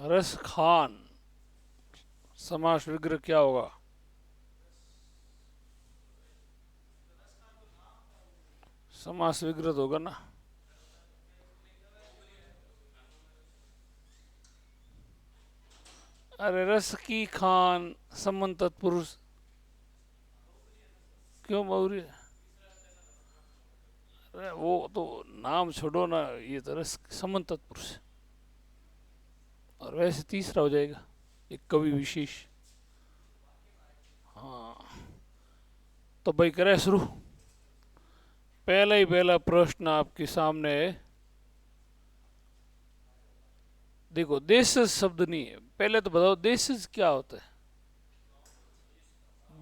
रस खान, समास विग्रह क्या होगा? समास विग्रह तो होगा ना। अरे रस की खान संबंध तत्पुरुष। क्यों बहुरी? अरे वो तो नाम छोड़ो ना, ये तो रस संबंध तत्पुरुष है। और वैसे तीसरा हो जाएगा एक कवि विशेष। हाँ, तो भाई करें शुरू। पहला ही पहला प्रश्न आपके सामने है। देखो, देश शब्द नहीं है, पहले तो बताओ देश क्या होता है?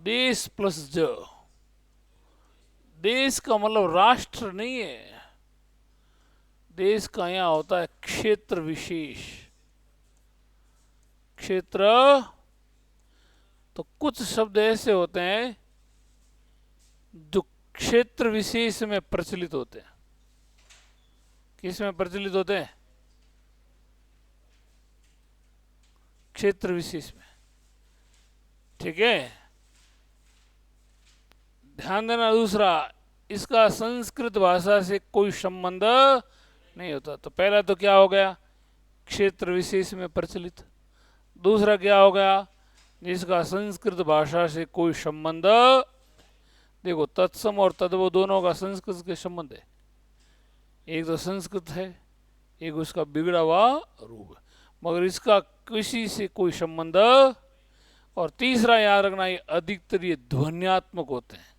देश प्लस ज। देश का मतलब राष्ट्र नहीं है। देश का यहाँ होता है क्षेत्र विशेष। क्षेत्र। तो कुछ शब्द ऐसे होते हैं जो क्षेत्र विशेष में प्रचलित होते हैं। किस में प्रचलित होते हैं? क्षेत्र विशेष में। ठीक है, ध्यान देना। दूसरा, इसका संस्कृत भाषा से कोई संबंध नहीं होता। तो पहला तो क्या हो गया? क्षेत्र विशेष में प्रचलित। दूसरा क्या हो गया? जिसका संस्कृत भाषा से कोई संबंध। देखो, तत्सम और तद्भव दोनों का संस्कृत के संबंध है। एक तो संस्कृत है, एक उसका बिगड़ा हुआ रूप है, मगर इसका किसी से कोई संबंध। और तीसरा याद रखना, ये अधिकतर ये ध्वन्यात्मक होते हैं।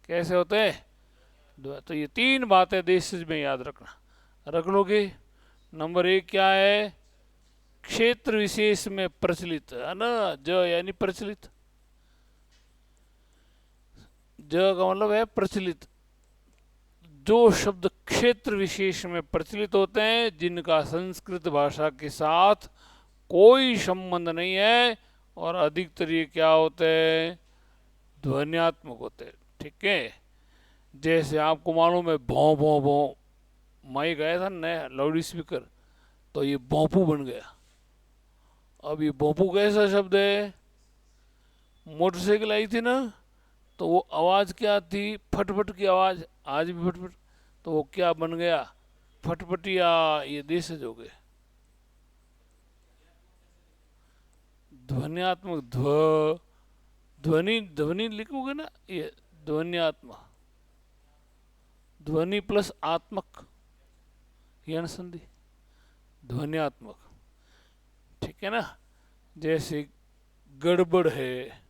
कैसे होते हैं? तो ये तीन बातें देश में याद रखना, रख लोगे। नंबर एक क्या है? क्षेत्र विशेष में प्रचलित है ना, ज यानी प्रचलित। ज का मतलब है प्रचलित। जो शब्द क्षेत्र विशेष में प्रचलित होते हैं, जिनका संस्कृत भाषा के साथ कोई संबंध नहीं है, और अधिकतर ये क्या होते हैं? ध्वन्यात्मक होते हैं। ठीक है, जैसे आपको मालूम है भौं भौं भौं, माइक आया था नया लाउड स्पीकर, तो ये भोंपू बन गया। अब ये भोंपू कैसा शब्द है? मोटरसाइकिल आई थी ना, तो वो आवाज़ क्या थी? फटफट की आवाज़, आज भी फटफट। तो वो क्या बन गया? फटफटिया। ये देशज हो गए। ध्वन्यात्मक ध्वनि ध्वनि लिखोगे ना, ये ध्वन्यात्मक। ध्वनि प्लस आत्मक, यह संधि ध्वन्यात्मक। ठीक है ना। जैसे गड़बड़ है,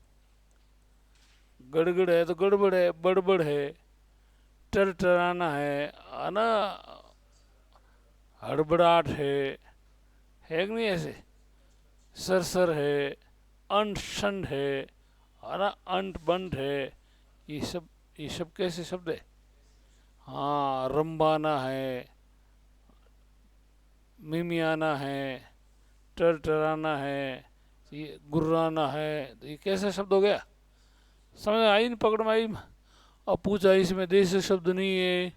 गड़गड़ है तो गड़बड़ है, बड़बड़ है। टरटराना है ना, हड़बड़ाहट है कि नहीं ऐसे? सरसर है, अंट शंड है ना, अंट बंट है। ये सब कैसे शब्द है? हाँ, रंबाना है, मिमियाना है, टरटराना है, ये गुर्राना है। तो ये कैसा शब्द हो गया? समझ आई नहीं? पकड़ में आई? अब पूछा इसमें देश शब्द नहीं है।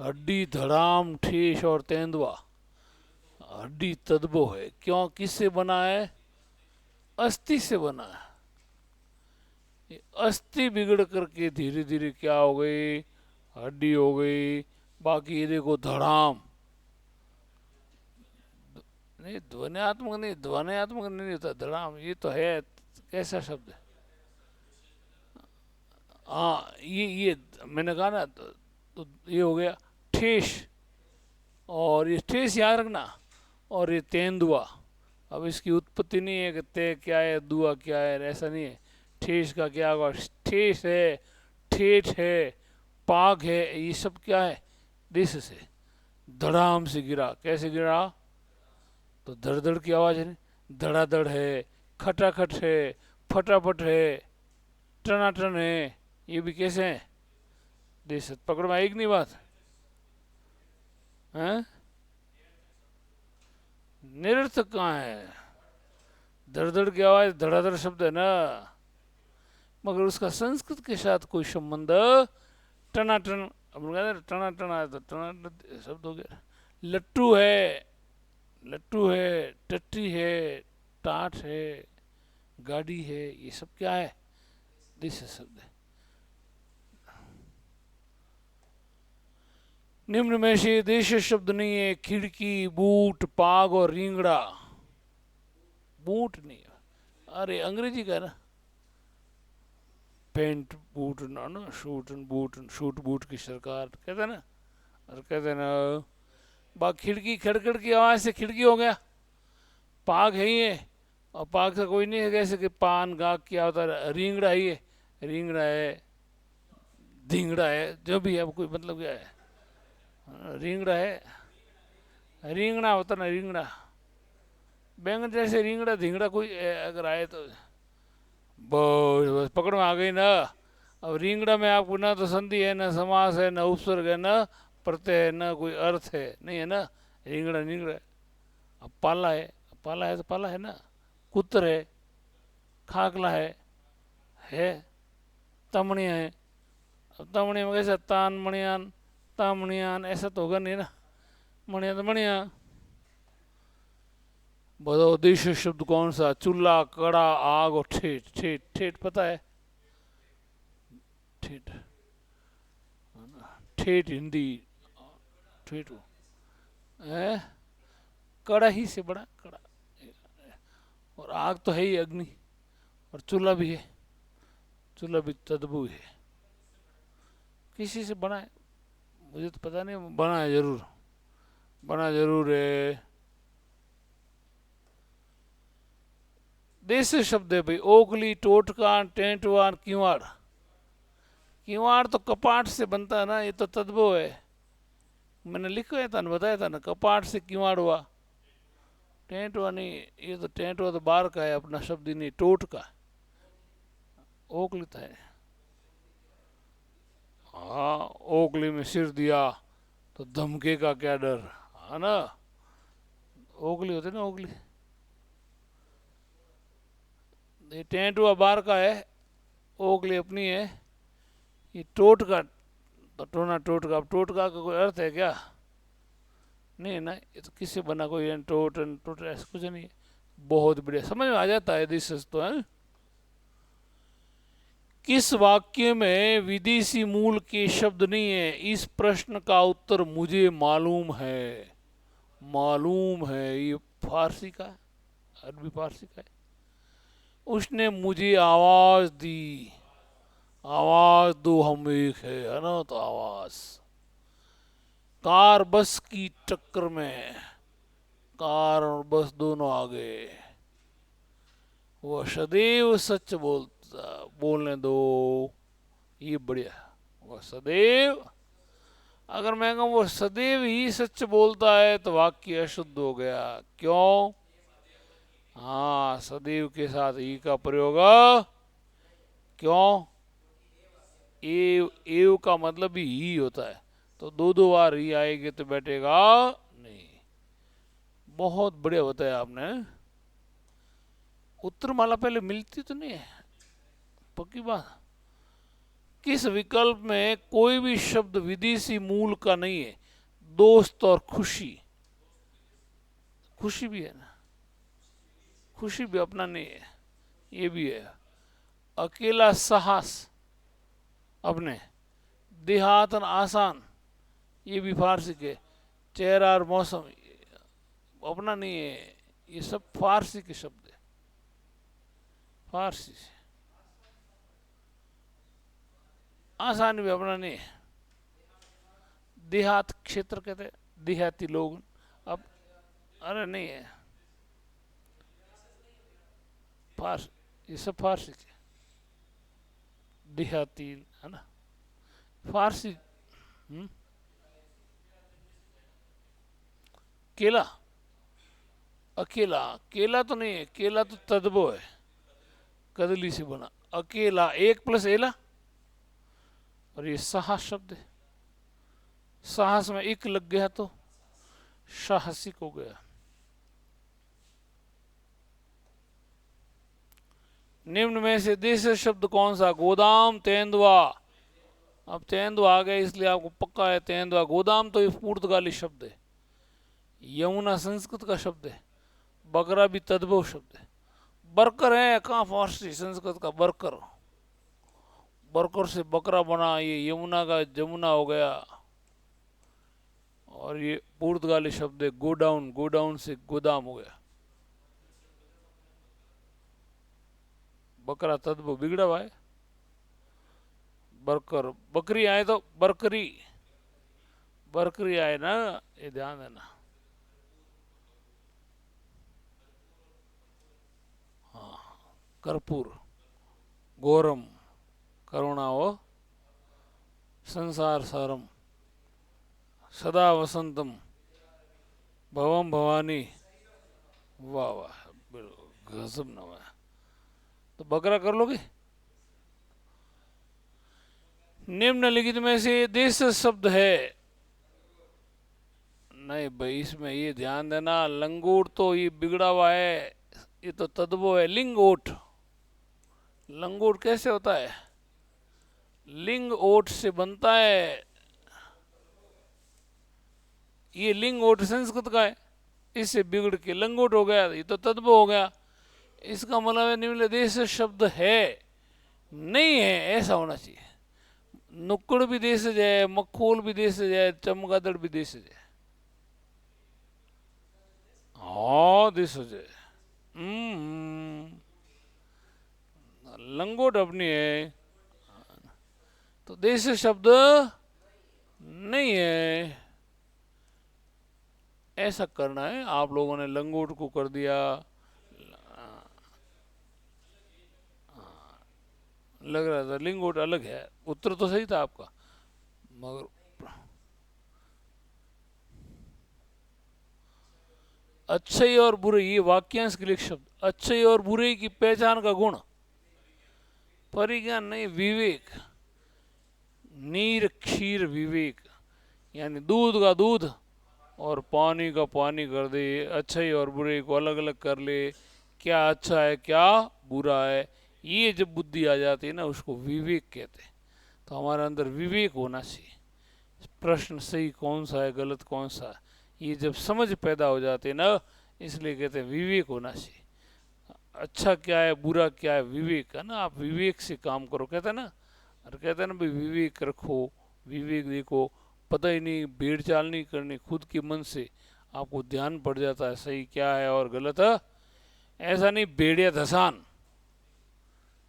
हड्डी, धड़ाम, ठेस और तेंदुआ। हड्डी तद्भव है। क्यों? किससे बना है? अस्थि से बना है। ये अस्थि बिगड़ करके धीरे धीरे क्या हो गई? हड्डी हो गई। बाकी ये देखो धड़ाम, नहीं ध्वन्यात्मक नहीं, ध्वन्यात्मक नहीं होता धड़ाम, ये तो है। कैसा शब्द है? हाँ, ये मैंने कहा ना, तो ये हो गया ठेस। और ये ठेस याद रखना। और ये तेंदुआ। अब इसकी उत्पत्ति नहीं है कि ते क्या है, दुआ क्या है, ऐसा नहीं है। ठेस का क्या होगा? ठेस है, ठेठ है, पाग है, ये सब क्या है? देश से। धड़ाम से गिरा। कैसे गिरा? तो धड़ धड़ की आवाज़ है, धड़ाधड़ है, खटाखट है, फटाफट है, टनाटन है। ये भी कैसे हैं? देश। पकड़ में आएगी नहीं बात? हैं? निरर्थक कहाँ है? धड़ धड़ की आवाज़ धड़ाधड़ शब्द है ना, मगर उसका संस्कृत के साथ कोई संबंध। टनाटन, अपन कहते हैं टनाटन आया तो टनाटन शब्द हो गया। लट्टू है, लट्टू है, टट्टी है, टाट है, गाड़ी है, ये सब क्या है? देश शब्द है। निम्न में से देश शब्द नहीं है खिड़की, बूट, पाग और रींगड़ा। बूट नहीं है, अरे अंग्रेजी का है ना, पेंट बूट ना, शूट बूट, शूट बूट की सरकार कहते हैं ना, और कहते हैं ना बा खिड़की, खड़खड़ की आवाज से खिड़की हो गया। पाग है ही है, और पाग से कोई नहीं है, कैसे कि पान गाग क्या होता है, रींगड़ा ही है, रींगड़ा है, धिंगड़ा है, जो भी है कोई मतलब क्या है, रींगड़ा है, रींगड़ा होता ना, रींगड़ा बैंगन जैसे रींगड़ा धिंगड़ा कोई अगर आए तो बस बस पकड़ में आ गई ना। अब रींगड़ा में आपको ना तो संधि है, ना समास है, ना उपसर्ग है, ना प्रत्यय है, ना कोई अर्थ है, नहीं है ना, रींगड़ा रींगड़ा है। अब पाला है, पाला है तो पाला है ना, कुत्र है, खाकला है, तमणिया है। अब तमणिया में कैसे तान मणियान, तामणियान, ऐसा तो होगा नहीं ना, मणिया तो मणिया। बताओ देश शब्द कौन सा? चूल्हा, कड़ा, आग और ठेठ। ठेठ, ठेठ पता है? ठेठ, ठेठ हिंदी, ठेठ है, कड़ा ही से बड़ा कड़ा, और आग तो है ही अग्नि, और चूल्हा भी है, चूल्हा भी तदबू है। किसी से बना है मुझे तो पता नहीं, बना है जरूर, बना जरूर है। देश शब्द है भाई, ओखली, टोटका, टेंटवान, किवाड़। किवाड़ तो कपाट से बनता है ना, ये तो तदबो है, मैंने लिखा था ना, बताया था ना, कपाट से किवाड़ हुआ। टेंटवा नहीं, ये तो टेंटवा तो बाहर का है, अपना शब्द ही नहीं, टोटका, ओखली था है। हाँ, ओखली में सिर दिया तो धमके का क्या डर, है ना, ओखली होते ना, ओखली। ये टेंटवा बाहर का है, ओखली अपनी है। ये टोटका तो टोना टोटका, अब टोटका का कोई अर्थ है क्या? नहीं ना, ये तो किससे बना, कोई टोट टोट ऐसा कुछ नहीं है। बहुत बढ़िया, समझ में आ जाता है दिस तो है। किस वाक्य में विदेशी मूल के शब्द नहीं है? इस प्रश्न का उत्तर मुझे मालूम है। मालूम है, ये फारसी का, अरबी फारसी का है। उसने मुझे आवाज दी, आवाज दो हम एक है ना, तो आवाज। कार बस की टक्कर में, कार और बस दोनों आ गए। वह सदैव सच बोलने दो, ये बढ़िया। वह सदैव, अगर मैं कहूँ वो सदैव ही सच बोलता है तो वाक्य अशुद्ध हो गया। क्यों? हाँ, सदैव के साथ ई का प्रयोग, क्यों? एव का मतलब ही होता है, तो दो दो बार ही आएगी तो बैठेगा नहीं। बहुत बढ़िया बताया आपने। उत्तरमाला पहले मिलती तो नहीं है, पक्की बात। किस विकल्प में कोई भी शब्द विदेशी मूल का नहीं है? दोस्त और खुशी, खुशी भी है ना, खुशी भी अपना नहीं है, ये भी है। अकेला साहस अपने, देहातन आसान, ये भी फारसी के। चेहरा और मौसम अपना नहीं है, ये सब फारसी के शब्द है, फारसी से। आसान भी अपना नहीं है। देहात क्षेत्र कहते, देहाती लोग, अब अरे नहीं है, फारस, ये सब फारसी के, देहाती है ना, फारसी। केला, अकेला, केला तो नहीं है, केला तो तदबो है, कदली से बना। अकेला, एक प्लस एला, और ये साहस शब्द है, साहस में एक लग गया तो साहसिक हो गया। निम्न में से देश शब्द कौन सा? गोदाम, तेंदुआ। अब तेंदुआ आ गया इसलिए आपको पक्का है तेंदुआ। गोदाम तो ये पुर्तगाली शब्द है, यमुना संस्कृत का शब्द है, बकरा भी तद्भव शब्द है। बरकर है कहाँ फारसी संस्कृत का बरकर, बरकर से बकरा बना, ये यमुना का जमुना हो गया। और ये पुर्तगाली शब्द है गोडाउन, गोडाउन से गोदाम हो गया। बकरा तद्भव बिगड़ा हुआ है। बरकर बकरी आए तो बरकरी, बरकरी आए ना, ये ध्यान देना। हाँ, कर्पूर, घोरम, करुणाओ, संसार सारम, सदा वसंतम, भवम भवानी। वाह वाह, गजब नवा है। तो बकरा कर लोगे। निम्नलिखित में से देश शब्द है, नहीं भाई इसमें ये ध्यान देना, लंगोट तो ये बिगड़ा हुआ है, ये तो तद्भव है। लिंगोट, लंगोट कैसे होता है? लिंग ओट से बनता है। ये लिंग ओट संस्कृत का है, इससे बिगड़ के लंगोट हो गया, ये तो तद्भव हो गया। इसका मतलब है निम्न देश शब्द है, नहीं है ऐसा होना चाहिए। नुक्कड़ भी देशज है, मखोल भी देशज है, चमगादड़ भी देशज है। हाँ देशज है। लंगोट अपनी है, तो देश शब्द नहीं है। ऐसा करना है, आप लोगों ने लंगोट को कर दिया, लग रहा था लिंगोट अलग है। उत्तर तो सही था आपका, मगर अच्छे और बुरे, ये वाक्यांश के लिए शब्द, अच्छे और बुरे की पहचान का गुण, परिज्ञान नहीं, विवेक। नीर क्षीर विवेक, यानी दूध का दूध और पानी का पानी कर दे, अच्छे और बुरे को अलग अलग कर ले, क्या अच्छा है क्या बुरा है, ये जब बुद्धि आ जाती है ना, उसको विवेक कहते हैं। तो हमारे अंदर विवेक होना चाहिए, प्रश्न सही कौन सा है गलत कौन सा है, ये जब समझ पैदा हो जाती है ना, इसलिए कहते हैं विवेक होना चाहिए। अच्छा क्या है बुरा क्या है, विवेक है ना, आप विवेक से काम करो, कहते हैं ना। और कहते हैं ना भाई विवेक रखो, विवेक देखो, पता ही नहीं भेड़ चाल नहीं करनी, खुद के मन से आपको ध्यान पड़ जाता है सही क्या है और गलत है। ऐसा नहीं भेड़िया धसान,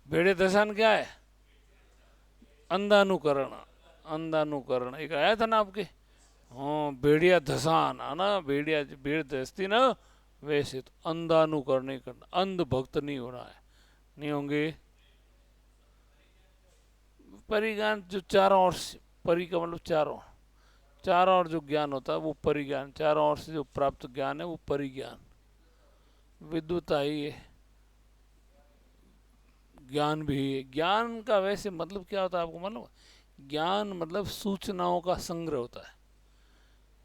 भेड़िया धसान क्या है? अंधानुकरण, अंधानुकरण एक आया था ना आपके। हाँ भेड़िया धसान है ना, भेड़िया भेड़ धसती ना, वैसे तो अंधानुकरण नहीं करना, अंध भक्त नहीं होना है, नहीं होंगे। परिज्ञान जो चारों ओर से, परि का मतलब चारों, चारों ओर जो ज्ञान होता है वो परिज्ञान, चारों ओर से जो प्राप्त ज्ञान है वो परिज्ञान। विद्वता ही है, ज्ञान भी है। ज्ञान का वैसे मतलब क्या होता है आपको मालूम? ज्ञान मतलब सूचनाओं का संग्रह होता है,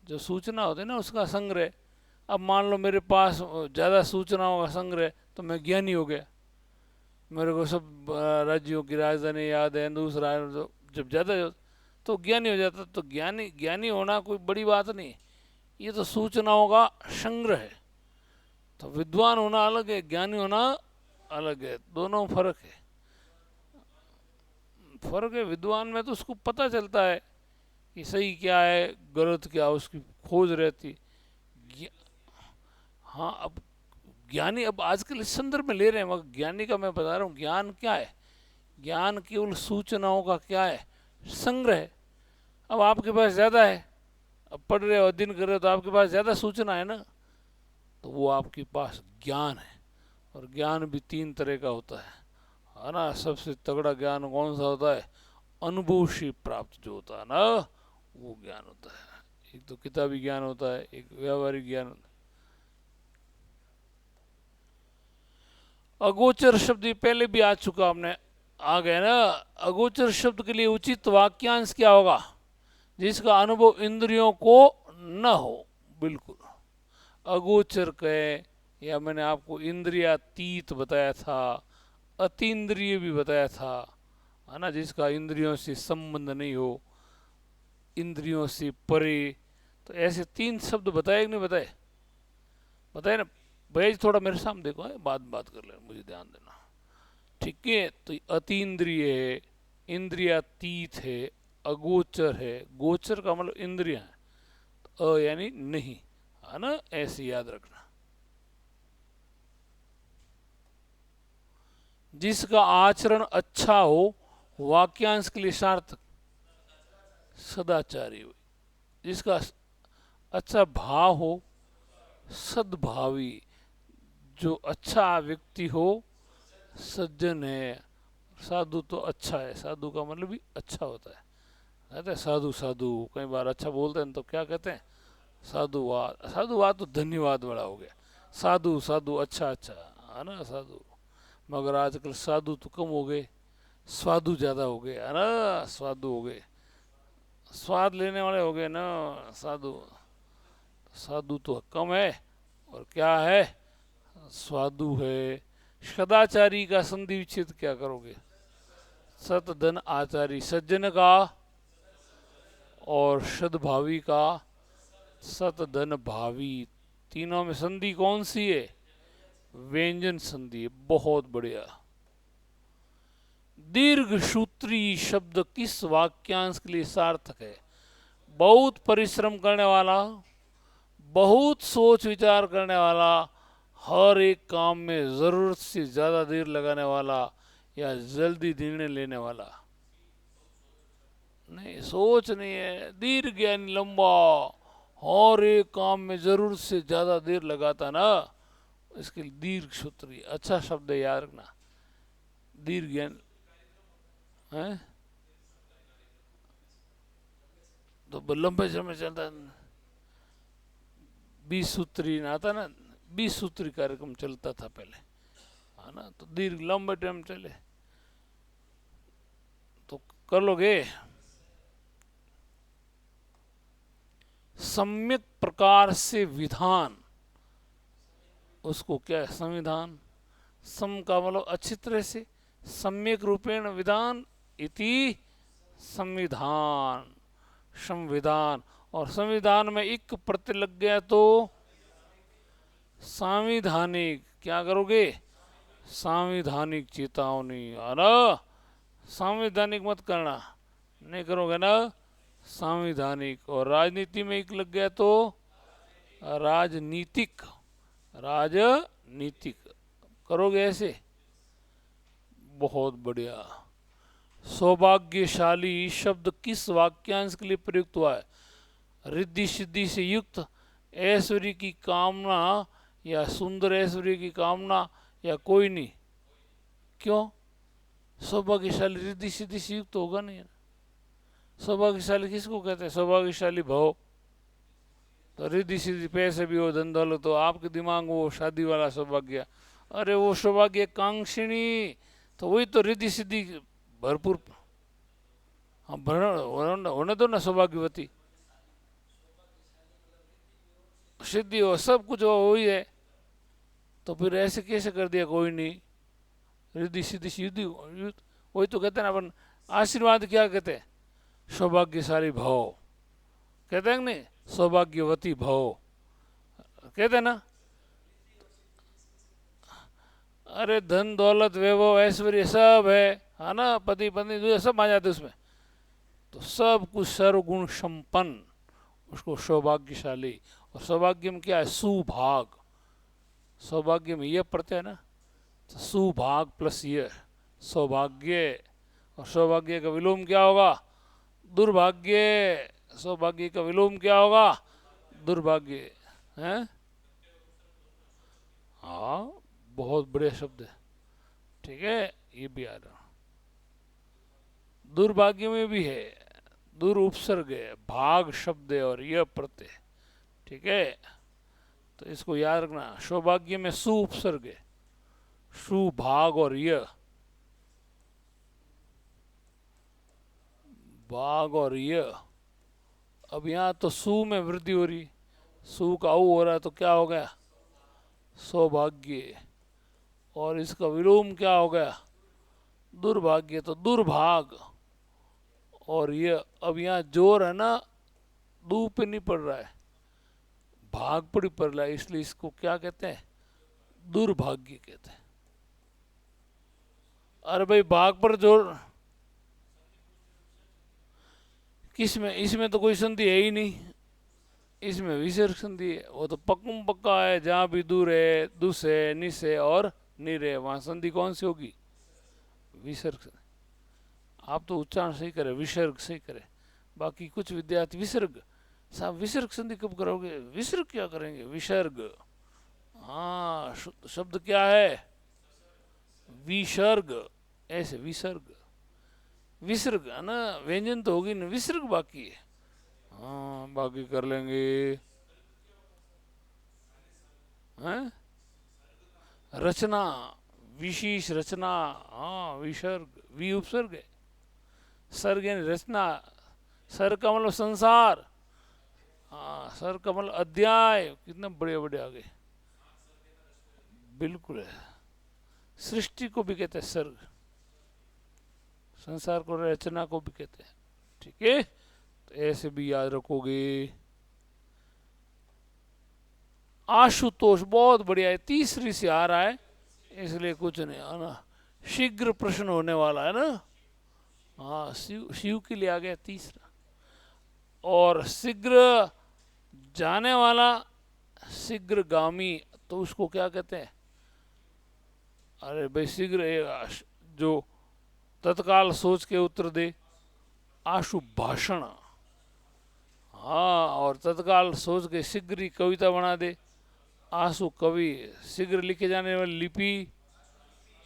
जो सूचना होती है ना उसका संग्रह। अब मान लो मेरे पास ज़्यादा सूचनाओं का संग्रह है, तो मैं ज्ञानी हो गया, मेरे को सब राज्यों की राजधानी याद है, दूसरा जब ज़्यादा तो ज्ञानी हो जाता। तो ज्ञानी, ज्ञानी होना कोई बड़ी बात नहीं, ये तो सूचनाओं का संग्रह है। तो विद्वान होना अलग है, ज्ञानी होना अलग है, दोनों फर्क है। फर्क है, विद्वान में तो उसको पता चलता है कि सही क्या है गलत क्या, उसकी खोज रहती। हाँ अब ज्ञानी, अब आजकल इस संदर्भ में ले रहे हैं, मगर ज्ञानी का मैं बता रहा हूँ ज्ञान क्या है। ज्ञान केवल सूचनाओं का क्या है, संग्रह है। अब आपके पास ज़्यादा है, अब पढ़ रहे हो अध्ययन कर रहे हो तो आपके पास ज़्यादा सूचना है ना, तो वो आपके पास ज्ञान है। और ज्ञान भी तीन तरह का होता है ना। सबसे तगड़ा ज्ञान कौन सा होता है? अनुभव से प्राप्त जो होता है ना, वो ज्ञान होता है। एक तो किताबी ज्ञान होता है, एक व्यावहारिक ज्ञान होता है। अगोचर शब्द ये पहले भी आ चुका, हमने आ गए ना। अगोचर शब्द के लिए उचित वाक्यांश क्या होगा? जिसका अनुभव इंद्रियों को न हो, बिल्कुल। अगोचर कहे, या मैंने आपको इंद्रियातीत बताया था, अतीन्द्रिय भी बताया था, है ना, जिसका इंद्रियों से संबंध नहीं हो, इंद्रियों से परे। तो ऐसे तीन शब्द बताए कि नहीं बताए? बताए ना, भेज थोड़ा मेरे सामने देखो है, बात कर ले, मुझे ध्यान देना। ठीक है, तो अतीन्द्रिय है, इंद्रियातीत है, अगोचर है। गोचर का मतलब इंद्रिया है, तो यानी नहीं, है ना, ऐसे याद रखना। जिसका आचरण अच्छा हो, वाक्यांश के लिए सार्थक सदाचारी हो। जिसका अच्छा भाव हो, सद्भावी, जो अच्छा व्यक्ति हो, सज्जन है। साधु तो अच्छा है, साधु का मतलब भी अच्छा होता है। कहते हैं साधु साधु, कई बार अच्छा बोलते हैं तो क्या कहते हैं, साधुवाद। साधुवाद तो धन्यवाद बड़ा हो गया। साधु साधु, अच्छा अच्छा, है ना साधु। मगर आजकल साधु तो कम हो गए, स्वादु ज़्यादा हो गए, है ना, स्वादु हो गए, स्वाद लेने वाले हो गए ना साधु। साधु तो कम है, और क्या है, स्वादु है। सदाचारी का संधि विच्छेद क्या करोगे, सत धन आचारी, सज्जन का, और सद्भावी का सत धन भावी। तीनों में संधि कौन सी है, व्यंजन संधि। बहुत बढ़िया। दीर्घ सूत्री शब्द किस वाक्यांश के लिए सार्थक है, बहुत परिश्रम करने वाला, बहुत सोच विचार करने वाला, हर एक काम में जरूरत से ज्यादा देर लगाने वाला, या जल्दी निर्णय लेने वाला। नहीं, सोच नहीं है, दीर्घ यानी लंबा, हर एक काम में जरूरत से ज्यादा देर लगाता ना, इसके लिए दीर्घ सूत्री। अच्छा शब्द है, याद रखना। दीर्घ यानी है, तो लंबे समय चलता है। 20 सूत्री आता ना, 20 सूत्री कार्यक्रम चलता था पहले, है ना, तो दीर्घ लंबे टाइम चले तो कर लोगे। सम्यक प्रकार से विधान, उसको क्या है, संविधान। सम का मतलब अच्छी तरह से, सम्यक रूपेण विधान इति संविधान, संविधान। और संविधान में एक प्रत्यय लग गया तो संविधानिक, क्या करोगे, संविधानिक चेतावनी, है ना। संवैधानिक मत करना, नहीं करोगे ना, संवैधानिक। और राजनीति में एक लग गया तो राजनीतिक, राजनीतिक करोगे ऐसे। बहुत बढ़िया। सौभाग्यशाली शब्द किस वाक्यांश के लिए प्रयुक्त हुआ है, रिद्धि सिद्धि से युक्त, ऐश्वर्य की कामना, या सुंदर ऐश्वर्य की कामना, या कोई नहीं। क्यों, सौभाग्यशाली रिद्धि सिद्धि से युक्त होगा नहीं। सौभाग्यशाली किसको कहते हैं, सौभाग्यशाली भव, तो रिद्धि सिद्धि पैसे भी हो, धन दौलत हो, आपके दिमाग में वो शादी वाला सौभाग्य, अरे वो सौभाग्य कांक्षिणी, तो वही तो रिद्धि सिद्धि भरपूर। हाँ, होने दो ना सौभाग्यवती, सिद्धि हो, सब कुछ हो, वही है। तो फिर ऐसे कैसे कर दिया, कोई नहीं, रिद्धि सिद्धि सिद्धि, वही तो कहते हैं ना अपन। आशीर्वाद क्या कहते हैं, सौभाग्यशाली भव कहते हैं नहीं, सौभाग्यवती भव कहते हैं ना। अरे धन दौलत वैभव ऐश्वर्य सब है ना, पति पत्नी सब आ जाते उसमें, तो सब कुछ सर्वगुण संपन्न, उसको सौभाग्यशाली। और सौभाग्य में क्या है, सुभाग, सौभाग्य में यह प्रत्यय है ना, तो सुभाग प्लस ये सौभाग्य। और सौभाग्य का विलोम क्या होगा, दुर्भाग्य। सौभाग्य का विलोम क्या होगा, दुर्भाग्य है। हाँ, बहुत बड़े शब्द है, ठीक है, ये भी आ रहा। दुर्भाग्य में भी है, दुर उपसर्ग है, भाग शब्द है, और यह प्रत्यय, ठीक है। तो इसको याद रखना, सौभाग्य में सु उपसर्ग है, सु भाग और यह, भाग और यह। अब यहाँ तो सु में वृद्धि हो रही, सु का ऊ हो रहा है, तो क्या हो गया, सौभाग्य। और इसका विलोम क्या हो गया, दुर्भाग्य, तो दुर्भाग। और ये अब यहाँ जोर है ना, दू पे नहीं पड़ रहा है, भाग पड़ी परला, इसलिए इसको क्या कहते हैं, दुर्भाग्य कहते हैं। अरे भाई भाग पर जोर किस में, इसमें तो कोई संधि है ही नहीं, इसमें विसर्ग संधि है। वो तो पक्कम पक्का है, जहां भी दूर है, दुस है, निस है और निर है, वहां संधि कौन सी होगी, विसर्ग। आप तो उच्चारण सही करें, विसर्ग सही करें, बाकी कुछ विद्यार्थी विसर्ग, साहब विसर्ग संधि कब करोगे, विसर्ग क्या करेंगे, विसर्ग। हाँ शब्द क्या है, विसर्ग, ऐसे विसर्ग, विसर्ग है ना, व्यंजन तो होगी ना, विसर्ग बाकी है। हाँ बाकी कर लेंगे हैं, रचना, विशेष रचना, हाँ विसर्ग, वि उपसर्ग है, सर्ग यानी रचना, सर का मतलब संसार, हाँ सर का मतलब अध्याय, कितने बड़े बड़े आ गए, बिल्कुल है। सृष्टि को भी कहते हैं सर्ग, संसार को रचना को भी कहते हैं, ठीक है, तो ऐसे भी याद रखोगे। आशुतोष बहुत बढ़िया है, तीसरी से आ रहा है, इसलिए कुछ नहीं आना, शीघ्र प्रश्न होने वाला है ना, हाँ शिव, शिव के लिए आ गया तीसरा। और शीघ्र जाने वाला, शीघ्रगामी, तो उसको क्या कहते हैं, अरे भाई शीघ्र जो तत्काल सोच के उत्तर दे, आशु भाषण, हाँ, और तत्काल सोच के शीघ्र ही कविता बना दे, आशु कवि, शीघ्र लिखे जाने वाली लिपि,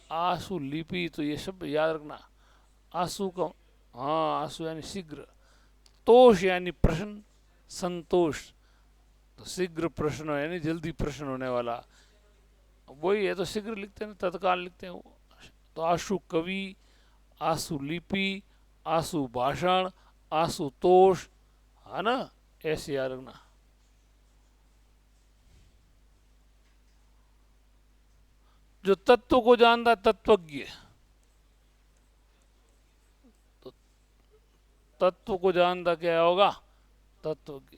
आशु लिपि, तो ये सब याद रखना, आशु का, हाँ आशु यानी शीघ्र, तोष यानी प्रश्न, संतोष, तो शीघ्र प्रश्न यानी जल्दी प्रश्न होने वाला, वही है, तो शीघ्र लिखते हैं, तत्काल लिखते हैं वो। तो आशु कवि, आशु लिपि, आशु भाषण, आशुतोष, है ना, ऐसे याद रखना। जो तत्व को जानता तत्वज्ञ, तो तत्व को जानता क्या होगा, तत्वज्ञ।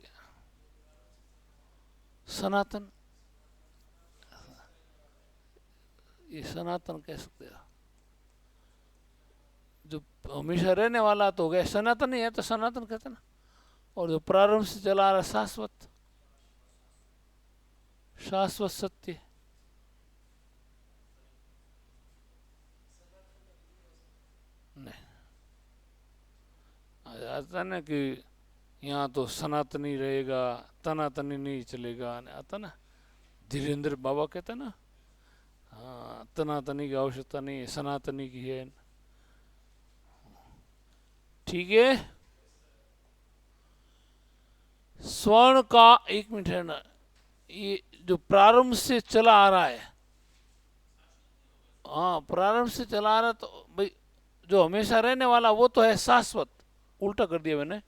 सनातन, ये सनातन कह सकते हो, जो हमेशा रहने वाला तो हो गया, सनातन ही है तो सनातन कहते ना। और जो प्रारंभ से चला आ रहा शाश्वत, शाश्वत सत्य, नहीं आता ना कि यहाँ तो सनातनी रहेगा, तनातनी नहीं चलेगा, आता ना, धीरेन्द्र बाबा कहते ना, हाँ तनातनी की आवश्यकता नहीं है, सनातनी की है, ठीक है। स्वर्ण का, एक मिनट है ना, ये जो प्रारंभ से चला आ रहा है, हाँ प्रारंभ से चला आ रहा है, तो भाई जो हमेशा रहने वाला वो तो है शाश्वत, उल्टा कर दिया मैंने,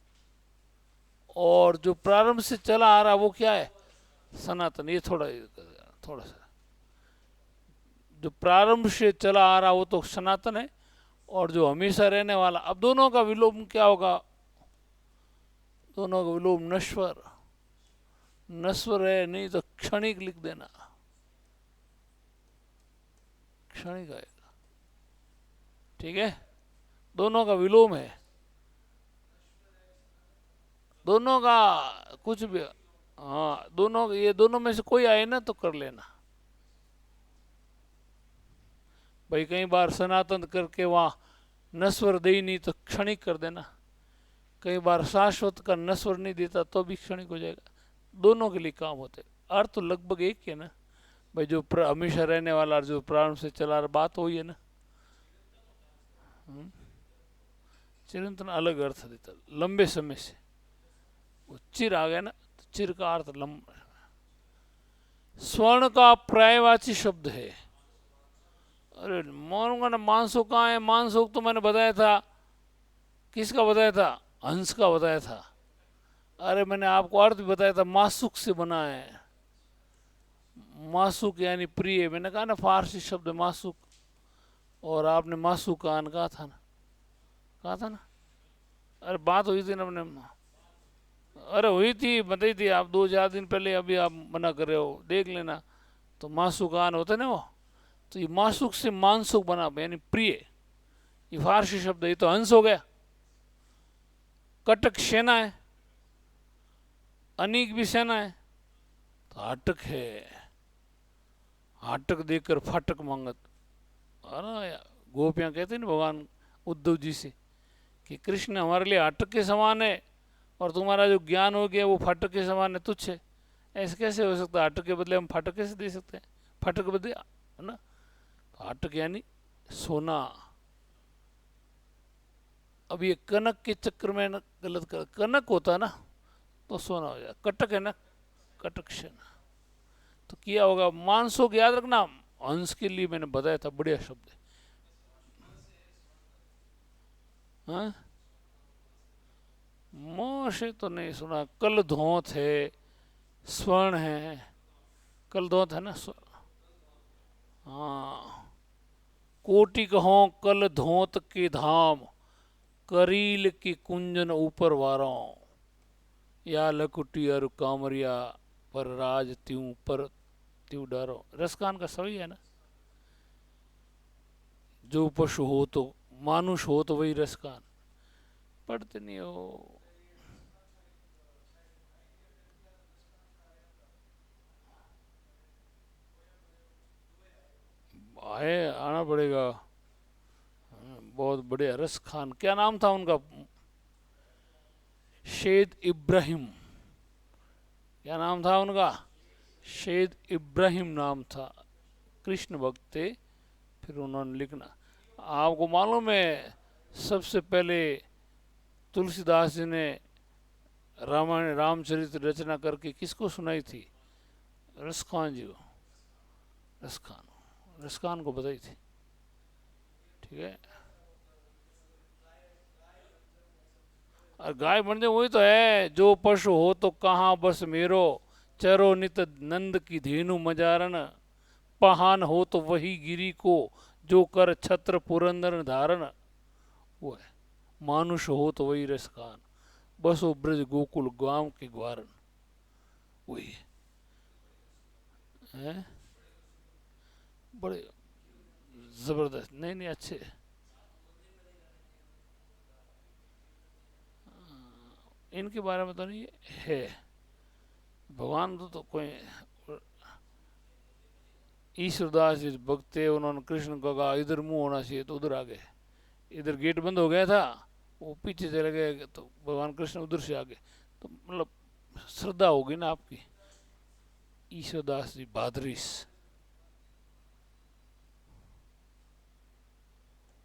और जो प्रारंभ से चला आ रहा वो क्या है, सनातन, ये थोड़ा थोड़ा सा, जो प्रारंभ से चला आ रहा वो तो सनातन है, और जो हमेशा रहने वाला, अब दोनों का विलोम क्या होगा, दोनों का विलोम नश्वर, नश्वर है, नहीं तो क्षणिक लिख देना, क्षणिक आएगा, ठीक है, दोनों का विलोम है, दोनों का कुछ भी, हाँ दोनों, ये दोनों में से कोई आए ना तो कर लेना भाई, कई बार सनातन करके वहां नस्वर दे ही नहीं तो क्षणिक कर देना, कई बार शाश्वत का नस्वर नहीं देता तो भी क्षणिक हो जाएगा, दोनों के लिए काम होते, अर्थ तो लगभग एक है ना भाई, जो हमेशा रहने वाला, जो प्रारंभ से चला रहा, बात वही है ना, चिरंतन अलग अर्थ देता, लंबे समय से, वो चिर आ गया ना, तो चिर का अर्थ लंबा। स्वर्ण का पर्यायवाची शब्द है, अरे मानूंगा ना, मानसुख कहाँ है, मानसुख तो मैंने बताया था, किसका बताया था, हंस का बताया था, अरे मैंने आपको अर्थ भी बताया था, मासुक से बना है, मासुक यानी प्रिय, मैंने कहा ना फारसी शब्द मासुक, और आपने मासुकान कहा था ना, कहा था ना, अरे बात हुई थी ना अपने, अरे हुई थी, बताई थी आप 2-4 दिन पहले, अभी आप मना कर रहे हो, देख लेना। तो मासुकान होता है ना वो, तो ये मासुक से मानसुक बना, यानी प्रिय, ये फारसी शब्द है, ये तो हंस हो गया। कटक सेना है, अनीक भी सेना है, तो हाटक है, हाटक देकर फाटक मांगत। अरे गोपियां कहते हैं ना भगवान उद्धव जी से कि कृष्ण हमारे लिए हाटक के समान है, और तुम्हारा जो ज्ञान हो गया वो फाटक के समान है, तुच्छ है। ऐसे कैसे हो सकता है? हाटक के बदले हम फाटक कैसे दे सकते हैं? फाटक के बदले, है ना? तो हाटक यानी सोना। अब ये कनक के चक्कर में ना गलत कर, कनक होता ना तो सोना हो जाए, कटक है ना, कटक सेना। तो किया होगा मानसों को याद रखना, हंस के लिए मैंने बताया था, बढ़िया शब्द है। हाँ, मोह से तो नहीं सुना। कल धोत है, स्वर्ण है, कल धोत है ना हाँ। कोटि कहो कल धोत के धाम, करील की कुंजन ऊपर वारों, या लकुटी और कामरिया, पर राज त्यों पर त्यों डरो। रसकान का सही है ना, जो पशु हो तो मानुष हो तो वही रसकान। पढ़ते नहीं हो। आए, आना पड़ेगा। बहुत बढ़िया, रस खान, क्या नाम था उनका? शेद इब्राहिम, क्या नाम था उनका? शेद इब्राहिम नाम था। कृष्ण भक्त थे। फिर उन्होंने लिखना, आपको मालूम है सबसे पहले तुलसीदास जी ने रामायण रामचरित रचना करके किसको सुनाई थी? रसखान जी को। रसखान, रसखान को बताई थी। ठीक है। और गाय बन जाए, वही तो है, जो पशु हो तो कहाँ बस मेरो, चरो नित नंद की धेनु मजारन, पहान हो तो वही गिरी को, जो कर छत्र पुरंदर धारण। वो है, मानुष हो तो वही रसखान, बसो ब्रज गोकुल गांव के ग्वारन। वही है। बड़े जबरदस्त, नहीं नहीं अच्छे। इनके बारे में तो नहीं है। भगवान तो कोई, ईश्वरदास जी भक्त थे, उन्होंने कृष्ण को कहा इधर मुंह होना चाहिए, तो उधर आ गए। इधर गेट बंद हो गया था, वो पीछे चले गए, तो भगवान कृष्ण उधर से आ गए। तो मतलब श्रद्धा होगी ना आपकी। ईश्वरदास जी भादरीस,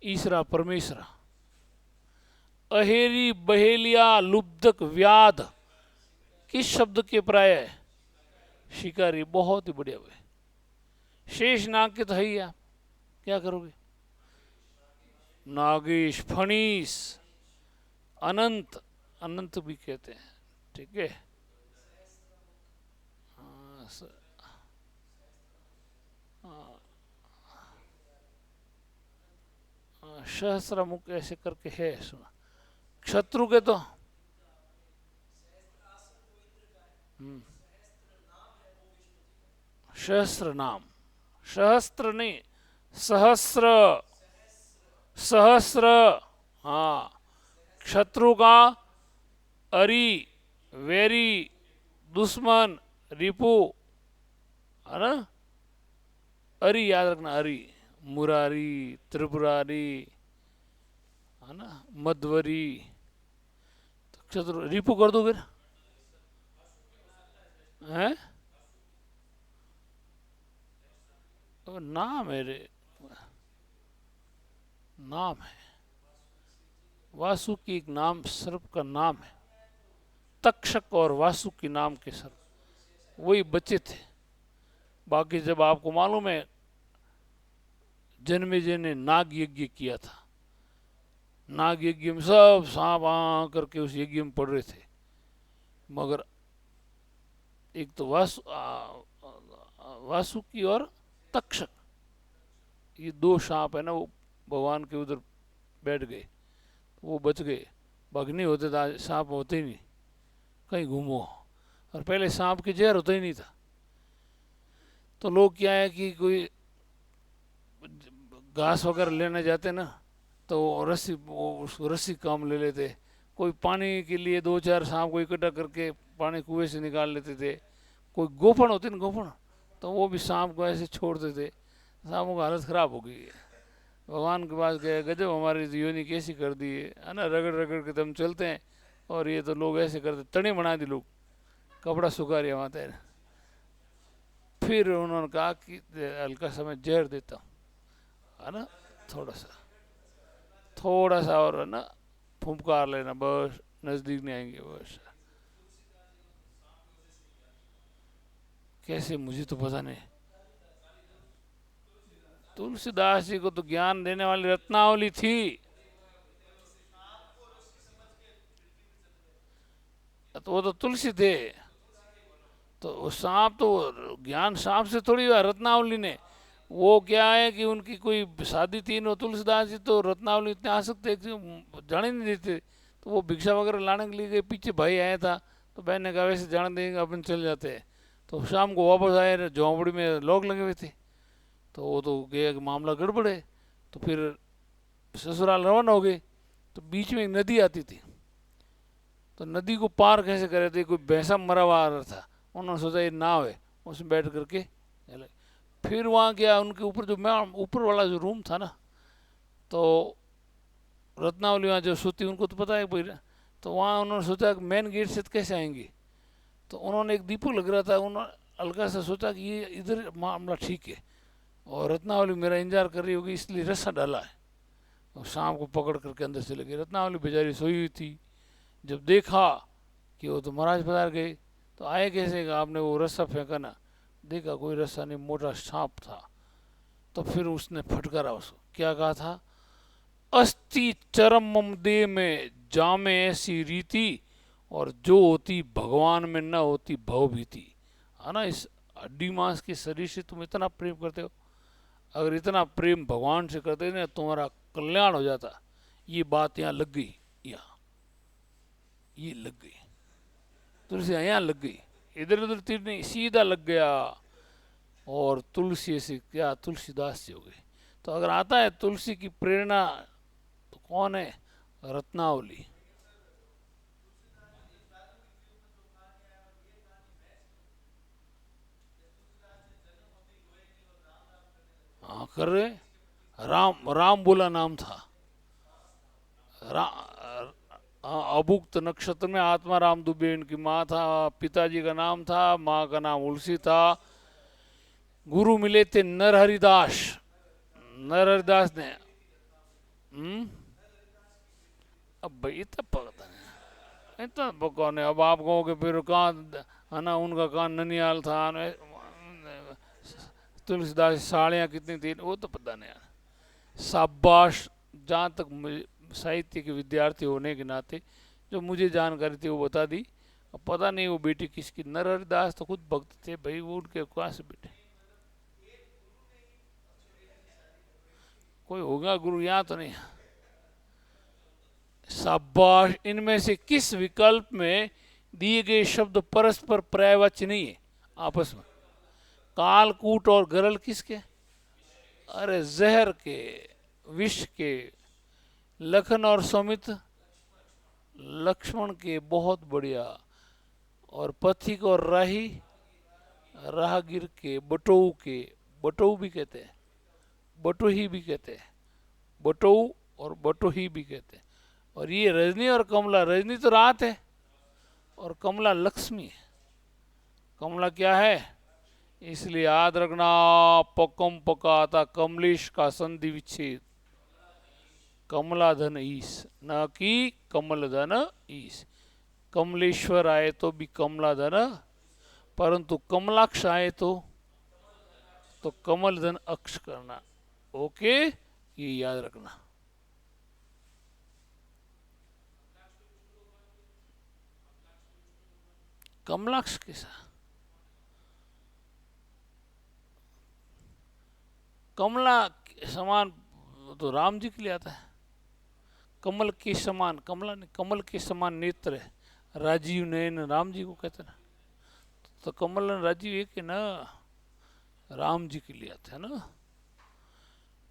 ईसरा परमेश्वरा, अहेरी बहेलिया लुब्धक व्याध, किस शब्द के प्राय है? शिकारी, बहुत ही बढ़िया भाई। शेष नाग के तो है ही, आप क्या करोगे? नागेश, फणीस, अनंत, अनंत भी कहते हैं। ठीक है। हाँ, सहस्र मुख ऐसे करके है, सुना। शत्रु के तो सहस्र नाम, सहस्त्र नहीं, सहस्र, सहस्र। हाँ, शत्रु का अरी, वेरी, दुश्मन, रिपु, है ना? अरी याद रखना, अरी, मुरारी, त्रिपुरारी, है ना, मध्वरी। तो शत्रु, रिपु कर दो फिर, है? तो नाम है रे, नाम है। वासुकी एक नाम, सर्प का नाम है। तक्षक और वासुकी नाम के सर्प, वही बचे थे। बाकी जब आपको मालूम है जन्मेजय ने नाग यज्ञ किया था, नाग यज्ञ में सब सांप आ करके उस यज्ञ में पड़ रहे थे, मगर एक तो वासुकी और तक्षक, ये दो सांप है ना, वो भगवान के उधर बैठ गए, वो बच गए। भगनी होते तो सांप होते ही नहीं, कहीं घूमो। और पहले सांप के जहर होता ही नहीं था। तो लोग क्या है कि कोई घास वगैरह लेने जाते ना, तो रस्सी, वो उसको रस्सी काम ले लेते। कोई पानी के लिए दो चार सांप को इकट्ठा करके पानी कुएं से निकाल लेते थे। कोई गोफन होती ना, गोफन, तो वो भी सांप को ऐसे छोड़ते थे। सांपों का हालत ख़राब हो गई है। भगवान के पास गए, गजब हमारी योनि कैसी कर दी है ना, रगड़ रगड़ के दम चलते हैं। और ये तो लोग ऐसे करते, तने बना दी लोग, कपड़ा सुखा रहे वहाँ तैर। फिर उन्होंने कहा कि हल्का सा मैं जहर देता हूँ, है ना, थोड़ा सा और, है ना, फुंकार लेना, बस नज़दीक नहीं आएंगे बस। कैसे, मुझे तो पता नहीं। तुलसीदास जी को तो ज्ञान देने वाली रत्नावली थी। तो वो तो तुलसी थे। तो वो सांप तो, ज्ञान सांप से थोड़ी हुआ रत्नावली ने। वो क्या है कि उनकी कोई शादी थी न, तुलसीदास जी तो रत्नावली इतने आसक्त थे कि जाने नहीं देते। तो वो भिक्षा वगैरह लाने के लिए गए, पीछे भाई आया था, तो बहन ने कहा वैसे जाने देंगे, अपन चले जाते हैं। तो शाम को वापस आए, झोंपड़ी में लोग लगे हुए थे। तो वो तो गया कि मामला गड़बड़ है। तो फिर ससुराल रवाना हो गए। तो बीच में एक नदी आती थी, तो नदी को पार कैसे करे थे, कोई भैंसा मरा हुआ आ रहा था। उन्होंने सोचा ये नाव है, उसमें बैठ करके चले। फिर वहाँ गया, उनके ऊपर जो, मैं ऊपर वाला जो रूम था ना, तो रत्नावली वहाँ जो सोती, उनको तो पता है भाई। तो वहाँ उन्होंने सोचा कि मेन गेट से तो कैसे आएंगे। तो उन्होंने, एक दीपक लग रहा था, उन्होंने हल्का सा सोचा कि ये इधर मामला ठीक है, और रत्नावली मेरा इंतजार कर रही होगी, इसलिए रस्सा डाला है। और शाम को पकड़ करके अंदर चले गए। रत्नावली बेचारी सोई हुई थी। जब देखा कि वो तो महाराज पधार गए, तो आए कैसे, आपने वो रस्सा फेंका ना, देखा कोई रस्सा नहीं, मोटा सांप था। तो फिर उसने फटकारा उसको, क्या कहा था, अस्ति चरम देह में जामे ऐसी रीति, और जो होती भगवान में न होती भवभीति। है ना, इस हड्डी मांस के शरीर से तुम इतना प्रेम करते हो, अगर इतना प्रेम भगवान से करते ना, तुम्हारा कल्याण हो जाता। ये बात यहाँ लग गई, यहाँ ये लग गई, तुलसी यहाँ लग गई, इधर उधर तीर नहीं, सीधा लग गया। और तुलसी से क्या, तुलसीदास से हो गए। तो अगर आता है तुलसी की प्रेरणा, तो कौन है, रत्नावली। हाँ कर रहे, राम राम बोला नाम था। अभुक्त नक्षत्र में आत्मा राम दुबे इनकी माँ था, पिताजी का नाम था, माँ का नाम उलसी था। गुरु मिले थे नरहरिदास। नरहरिदास ने, अब भाई इतना पता नहीं, इतना कौन है। अब आप कहोगे फिर कहाँ, है ना, उनका कहाँ ननियाल था, तुलसीदास साड़ियाँ कितनी थी, वो तो पता नहीं यार। शाबाश, जहाँ तक साहित्य के विद्यार्थी होने के नाते जो मुझे जानकारी थी वो बता दी। अब पता नहीं वो बेटी किसकी। नरहरिदास तो खुद भक्त थे भाई, वो उनके कहाँ से बेटे, कोई होगा गुरु, यहाँ तो नहीं। शाबाश, इनमें से किस विकल्प में दिए गए शब्द परस्पर पर्यायवाची नहीं है आपस में। कालकूट और गरल किसके, अरे जहर के, विष के। लखन और सौमित्र लक्ष्मण के, बहुत बढ़िया। और पथिक और राही राहगीर के। बटोऊ के, बटोऊ भी कहते हैं, बटोही भी कहते हैं, बटोऊ और बटोही भी कहते हैं। और ये रजनी और कमला, रजनी तो रात है और कमला लक्ष्मी है। कमला क्या है, इसलिए याद रखना, पकम पकाता कमलेश का संधि विच्छेद। कमला धन ईश, न कि कमल धन ईश। कमलेश्वर आए तो भी कमला धन, परंतु कमलाक्ष आए तो कमल धन अक्ष करना। ओके, ये याद रखना। कमलाक्ष के साथ, कमला समान तो राम जी के लिए आता है। कमल के समान, कमला ने कमल के समान नेत्र है, राजीव नयन राम जी को कहते ना, तो कमल और राजीव एक है ना, राम जी के लिए आते हैं ना।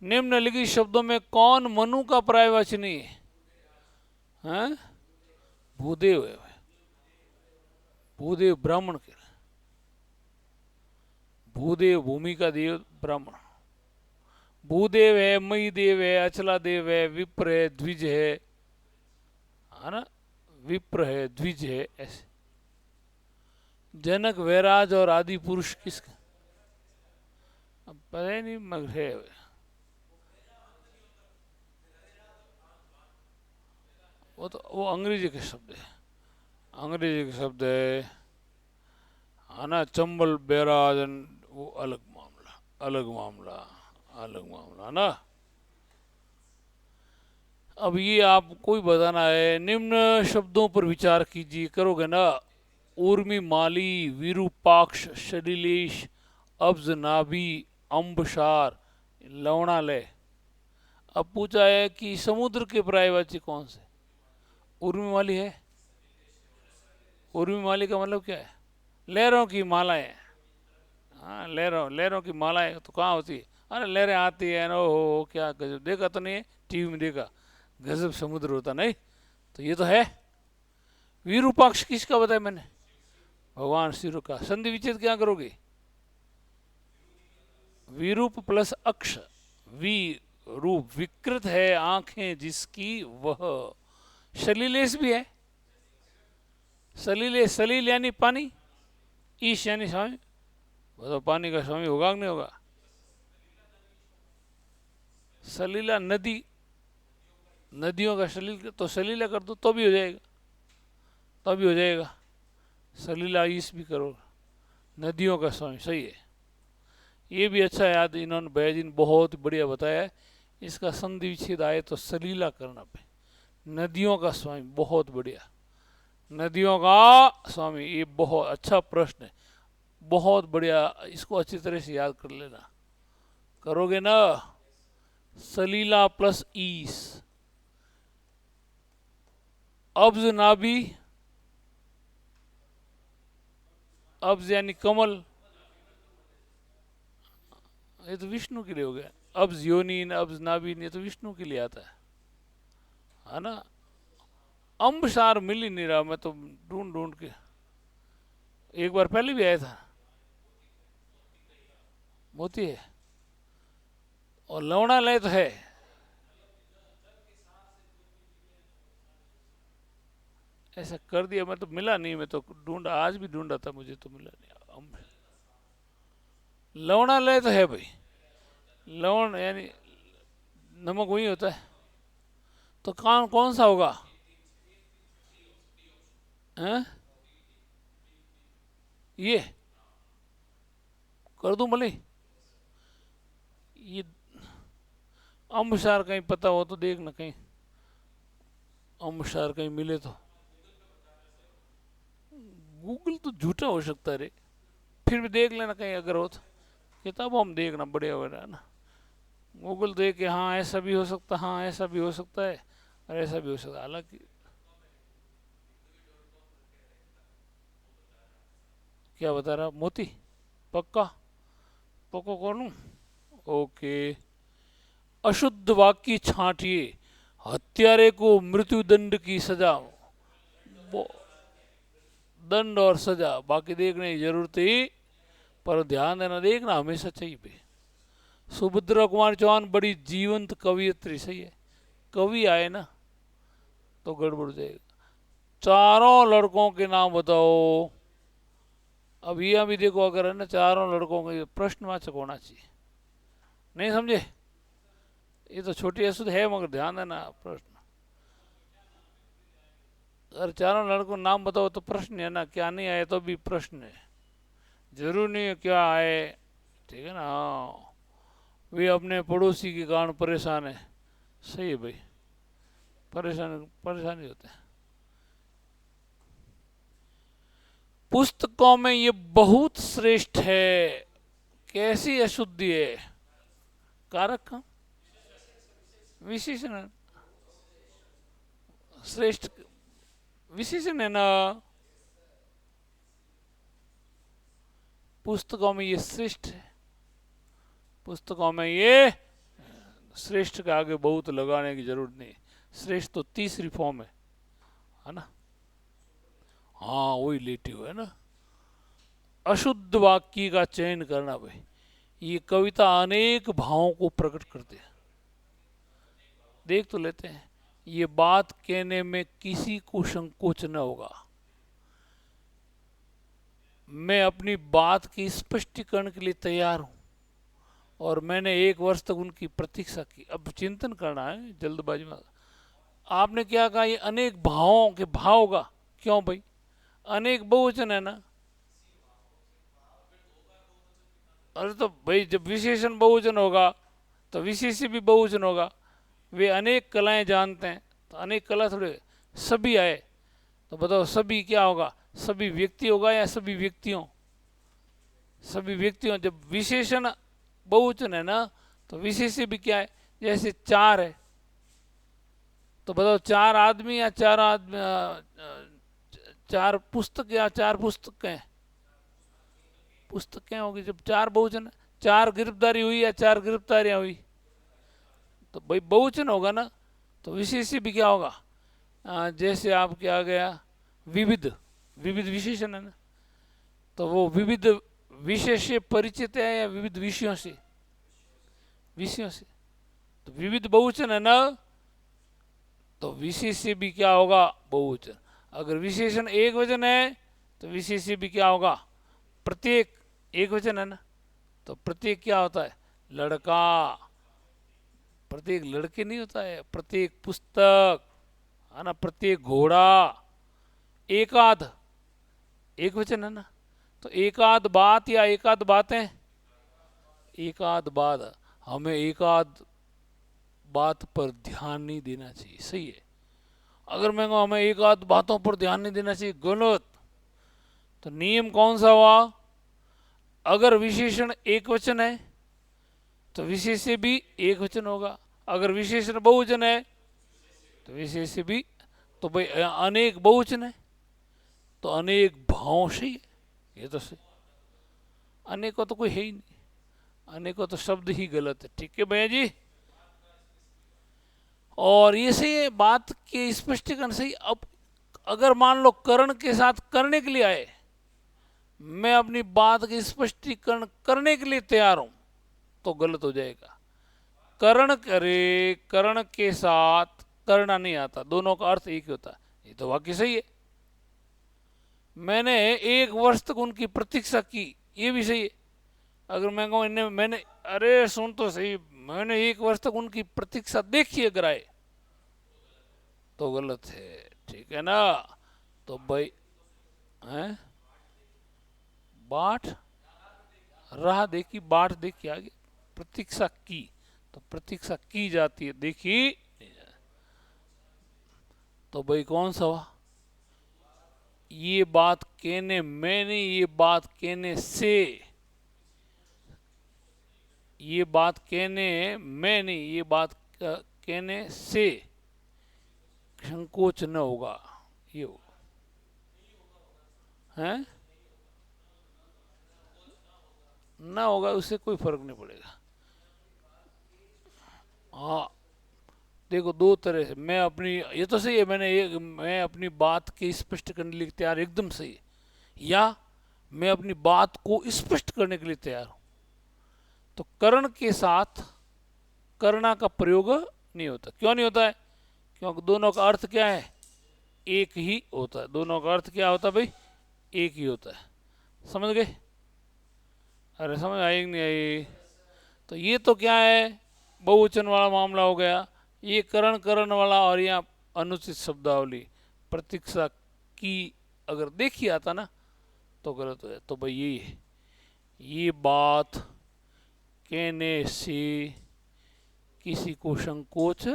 निम्नलिखित शब्दों में कौन मनु का पर्यायवाची है? हैं? भूदेव है। भूदेव ब्राह्मण के, भूदेव भूमि का देव ब्राह्मण। भूदेव है, मई देव है, अचला देव है, विप्र है, द्विज है ना, विप्र है, द्विज है, ऐसे। जनक, वैराज और आदि पुरुष किसके? अब पता ही नहीं मगर है। वो तो वो अंग्रेजी के शब्द है, अंग्रेजी के शब्द है ना। चंबल बैराजन वो अलग मामला, अलग मामला, अलग मामला ना। अब ये आपको ही बताना है। निम्न शब्दों पर विचार कीजिए, करोगे ना। ऊर्मी माली, विरूपाक्ष, शलिलेश, अब्ज नाभि, अम्बसार, लवणालय। अब पूछा है कि समुद्र के पर्यायवाची कौन से? उर्मी माली है। उर्मी माली का मतलब क्या है? लहरों की मालाएं। हाँ, लहरों लहरों की मालाएं तो कहाँ होती है? अरे लहरें आती है ना, हो क्या गजब, देखा तो नहीं है, टीवी में देखा, गजब समुद्र होता नहीं। तो ये तो है। विरूपाक्ष किसका बताया मैंने? भगवान शिव का। संधि विच्छेद क्या करोगे? विरूप प्लस अक्ष, वी रूप, विकृत है आंखें जिसकी वह। सलीलेश भी है। सलीले, सलील यानी पानी, ईश यानी स्वामी। तो पानी का स्वामी होगा कि नहीं होगा? सलीला नदी, नदियों का सलील, तो सलीला कर दो तो भी हो जाएगा, तो भी हो जाएगा। सलीला ईश भी करो, नदियों का स्वामी, सही है। ये भी अच्छा याद इन्होंने बैजिन बहुत बढ़िया बताया है। इसका संधि विच्छेद आए तो सलीला करना पे, नदियों का स्वामी, बहुत बढ़िया। नदियों का स्वामी, ये बहुत अच्छा प्रश्न है, बहुत बढ़िया। इसको अच्छी तरह से याद कर लेना, करोगे ना। सलीला प्लस ईस, अब्ज नाभि, अब्ज यानी कमल, ये तो विष्णु के लिए हो गया। अब्ज योनीन, अब्ज नाभीन, ये तो विष्णु के लिए आता है ना। अम्बसार मिल ही नहीं रहा, मैं तो ढूंढ ढूंढ के, एक बार पहले भी आया था। मोती है, और लवणालय तो है। ऐसा कर दिया, मैं तो मिला नहीं, मैं तो ढूंढा, आज भी ढूंढा था, मुझे तो मिला नहीं। लवणालय तो है भाई, लवण यानी नमक वही होता है। तो कौन कौन सा होगा? हैं? ये कर दूं भले? ये अम्बसार कहीं पता हो तो देखना, कहीं अम्बसार कहीं मिले तो। गूगल तो झूठा हो सकता है रे, फिर भी देख लेना कहीं अगर हो तो। किताबों हम देखना बढ़िया हो रहा है ना। गूगल देख के हाँ ऐसा भी हो सकता, हाँ ऐसा भी हो सकता है, और ऐसा भी हो सकता है। हालांकि क्या बता रहा मोती? पक्का? पक्का कौन? ओके। अशुद्ध वाक्य छांटिए, हत्यारे को मृत्यु दंड की सजा, दंड और सजा बाकी देखने की जरूरत ही, पर ध्यान देना, देखना हमेशा चाहिए पे। सुभद्रा कुमार चौहान बड़ी जीवंत कवियत्री, सही है। कवि आए ना तो गड़बड़ हो जाएगा। चारों लड़कों के नाम बताओ। अब ये अभी देखो, अगर है ना चारों लड़कों का प्रश्नवाचक होना चाहिए, नहीं समझे? ये तो छोटी अशुद्ध है मगर ध्यान देना प्रश्न। अगर चारों लड़कों नाम बताओ तो प्रश्न है ना, क्या नहीं आए तो भी प्रश्न है, जरूर नहीं है क्या आए, ठीक है ना। हाँ, वे अपने पड़ोसी के कारण परेशान है, सही है भाई, परेशानी होते हैं। पुस्तकों में ये बहुत श्रेष्ठ है, कैसी अशुद्धि है? कारक का विशेषण, श्रेष्ठ विशेषण है ना, पुस्तकों में ये श्रेष्ठ है, पुस्तकों में ये श्रेष्ठ के आगे बहुत लगाने की जरूरत नहीं। श्रेष्ठ तो तीसरी फॉर्म है ना। हाँ वही लेटिव है ना। अशुद्ध वाक्य का चयन करना भाई, ये कविता अनेक भावों को प्रकट करते हैं। देख तो लेते हैं, ये बात कहने में किसी को संकोच न होगा, मैं अपनी बात के स्पष्टीकरण के लिए तैयार हूं, और मैंने 1 वर्ष तक उनकी प्रतीक्षा की। अब चिंतन करना है जल्दबाजी में। आपने क्या कहा, ये अनेक भावों के भाव होगा, क्यों भाई, अनेक बहुवचन है ना। अरे तो भाई जब विशेषण बहुवचन होगा तो विशेष भी बहुवचन होगा। वे अनेक कलाएं जानते हैं, तो अनेक कला थोड़े सभी आए, तो बताओ सभी क्या होगा, सभी व्यक्ति होगा या सभी व्यक्तियों, सभी व्यक्तियों। जब विशेषण बहुवचन है ना, तो विशेष भी क्या है, जैसे 4 है, तो बताओ 4 आदमी या 4 आदमी, 4 पुस्तक या 4 पुस्तकें, पुस्तकें होगी जब 4 बहुवचन। 4 गिरफ्तारी हुई या 4 गिरफ्तारियां हुई, तो भाई बहुवचन होगा ना। तो विशेष भी क्या होगा, जैसे आपके आ गया विविध, विविध विशेषण है ना, तो वो विविध विषय से परिचित है या विविध विषयों से, विषयों से। तो विविध बहुवचन है ना, तो विशेष भी क्या होगा, बहुवचन। अगर विशेषण एक वचन है तो विशेष भी क्या होगा, प्रत्येक एक वचन है ना, तो प्रत्येक क्या होता है, लड़का। प्रत्येक लड़के नहीं होता है, प्रत्येक पुस्तक है ना, प्रत्येक घोड़ा। एकाध एक वचन है ना, तो एकाध बात या एकाध बातें, एकाध बात। हमें एकाध बात पर ध्यान नहीं देना चाहिए, सही है। अगर मैं कहूँ हमें एकाध बातों पर ध्यान नहीं देना चाहिए, गलत। तो नियम कौन सा हुआ, अगर विशेषण एक वचन है तो विशेष भी एक वचन होगा, अगर विशेषण बहुवचन है तो विशेष भी। तो भाई अनेक बहुवचन है तो अनेक भाव से ही है, ये तो सही। अनेकों तो कोई है ही नहीं, अनेकों तो शब्द ही गलत है, ठीक है भैया जी। और ये सही है, बात के स्पष्टीकरण सही। अब अगर मान लो करण के साथ करने के लिए आए, मैं अपनी बात के स्पष्टीकरण करने के लिए तैयार हूं, तो गलत हो जाएगा। करण करे, करण के साथ करना नहीं आता, दोनों का अर्थ एक ही होता है, ये तो वाक्य सही है। मैंने 1 वर्ष तक उनकी प्रतीक्षा की, ये भी सही है। अगर मैं कहूँ इन्हें मैंने, अरे सुन तो सही, मैंने 1 वर्ष तक उनकी प्रतीक्षा देखी अगर आए, तो गलत है, ठीक है ना। तो भाई हैं, बाट राह देखी, बाट देखी, आगे प्रतीक्षा की, तो प्रतीक्षा की जाती है, देखी नहीं जाती। तो भाई कौन सा हुआ, ये बात कहने में नहीं, ये बात कहने से, ये बात कहने में नहीं, ये बात कहने से संकोच न होगा, ये होगा है ना, होगा उससे कोई फर्क नहीं पड़ेगा। हाँ देखो, 2 तरह से मैं अपनी, ये तो सही है, मैं अपनी बात के स्पष्ट करने के लिए तैयार, एकदम सही है। या मैं अपनी बात को स्पष्ट करने के लिए तैयार हूं, तो करण के साथ करना का प्रयोग नहीं होता। क्यों नहीं होता है, क्योंकि दोनों का अर्थ क्या है, एक ही होता है। दोनों का अर्थ क्या होता है भाई, एक ही होता है, समझ गए। अरे समझ आई नहीं आई, तो ये तो क्या है, बहुवचन वाला मामला हो गया, ये करण करण वाला। और यहाँ अनुचित शब्दावली, प्रतीक्षा की अगर देखी आता ना, तो गलत हो जाए। तो भाई यही है, ये बात कहने से किसी को संकोच,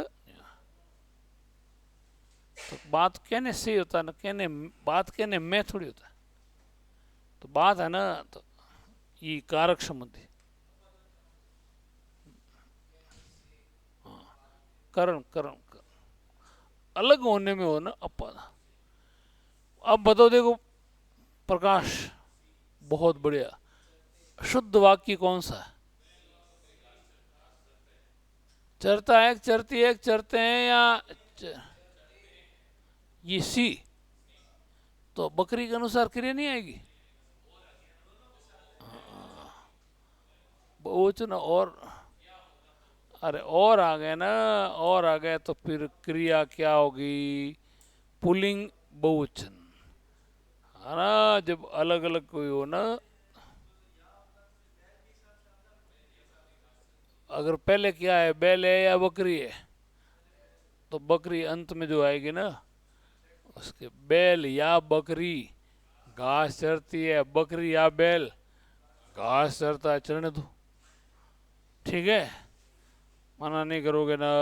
तो बात कहने से होता है ना, कहने, बात कहने में थोड़ी होता है। तो बात है ना, तो ये कारक संबंधी, करण करण अलग होने में हो ना, अपना अब बताओ, देखो प्रकाश, बहुत बढ़िया। शुद्ध वाक्य कौन सा है? चरता है, चरती है, चरते हैं या ये सी, तो बकरी के अनुसार क्रिया नहीं आएगी। बहुवचन और, अरे और आ गए ना, और आ गए तो फिर क्रिया क्या होगी? पुल्लिंग बहुवचन, है ना। जब अलग अलग कोई हो ना, अगर पहले क्या है, बैल है या बकरी है, तो बकरी अंत में जो आएगी ना, उसके बैल या बकरी घास चरती है, बकरी या बैल घास चरता है, चरने दो। ठीक है, मना नहीं करोगे ना।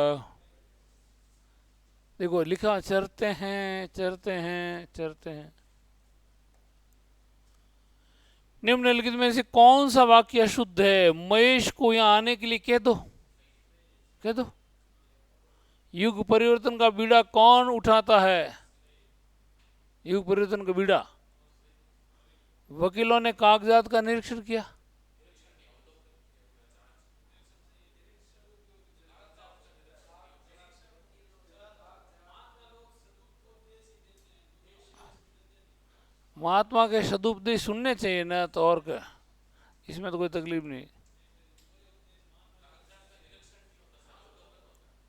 देखो लिखा, चरते हैं, चरते हैं, चरते हैं। निम्नलिखित में से कौन सा वाक्य अशुद्ध है? महेश को यहां आने के लिए कह दो, कह दो। युग परिवर्तन का बीड़ा कौन उठाता है? युग परिवर्तन का बीड़ा वकीलों ने कागजात का निरीक्षण किया। महात्मा के सदुपदेश सुनने चाहिए ना, तो और क्या, इसमें तो कोई तकलीफ नहीं।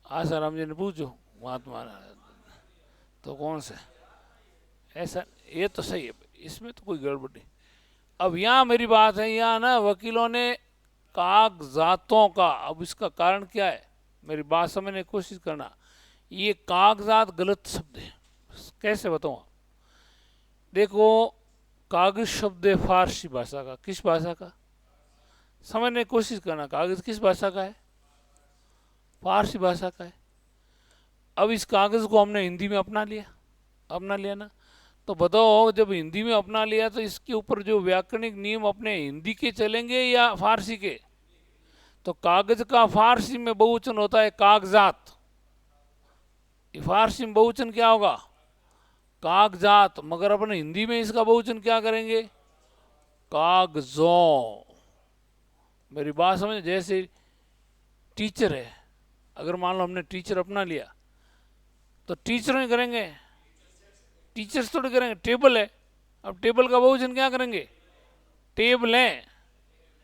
आसाराम जी ने पूछो, महात्मा ने, तो कौन से, ऐसा, ये तो सही है, इसमें तो कोई गड़बड़ नहीं। अब यहाँ मेरी बात है, यहाँ ना वकीलों ने कागजातों का, अब इसका कारण क्या है, मेरी बात समझने की कोशिश करना। ये कागजात गलत शब्द है, कैसे बताऊँ? देखो, कागज शब्द है फारसी भाषा का। किस भाषा का? समझने की कोशिश करना, कागज किस भाषा का है? फारसी भाषा का है। अब इस कागज को हमने हिंदी में अपना लिया, अपना लिया ना, तो बताओ, जब हिंदी में अपना लिया तो इसके ऊपर जो व्याकरणिक नियम अपने हिंदी के चलेंगे या फारसी के? तो कागज का फारसी में बहुवचन होता है कागजात, फारसी में बहुवचन क्या होगा? कागजात। मगर अपने हिंदी में इसका बहुवचन क्या करेंगे? कागजों। मेरी बात समझ, जैसे टीचर है, अगर मान लो हमने टीचर अपना लिया, तो टीचर ही करेंगे, टीचर्स थोड़ी करेंगे। टेबल है, अब टेबल का बहुवचन क्या करेंगे? टेबलें,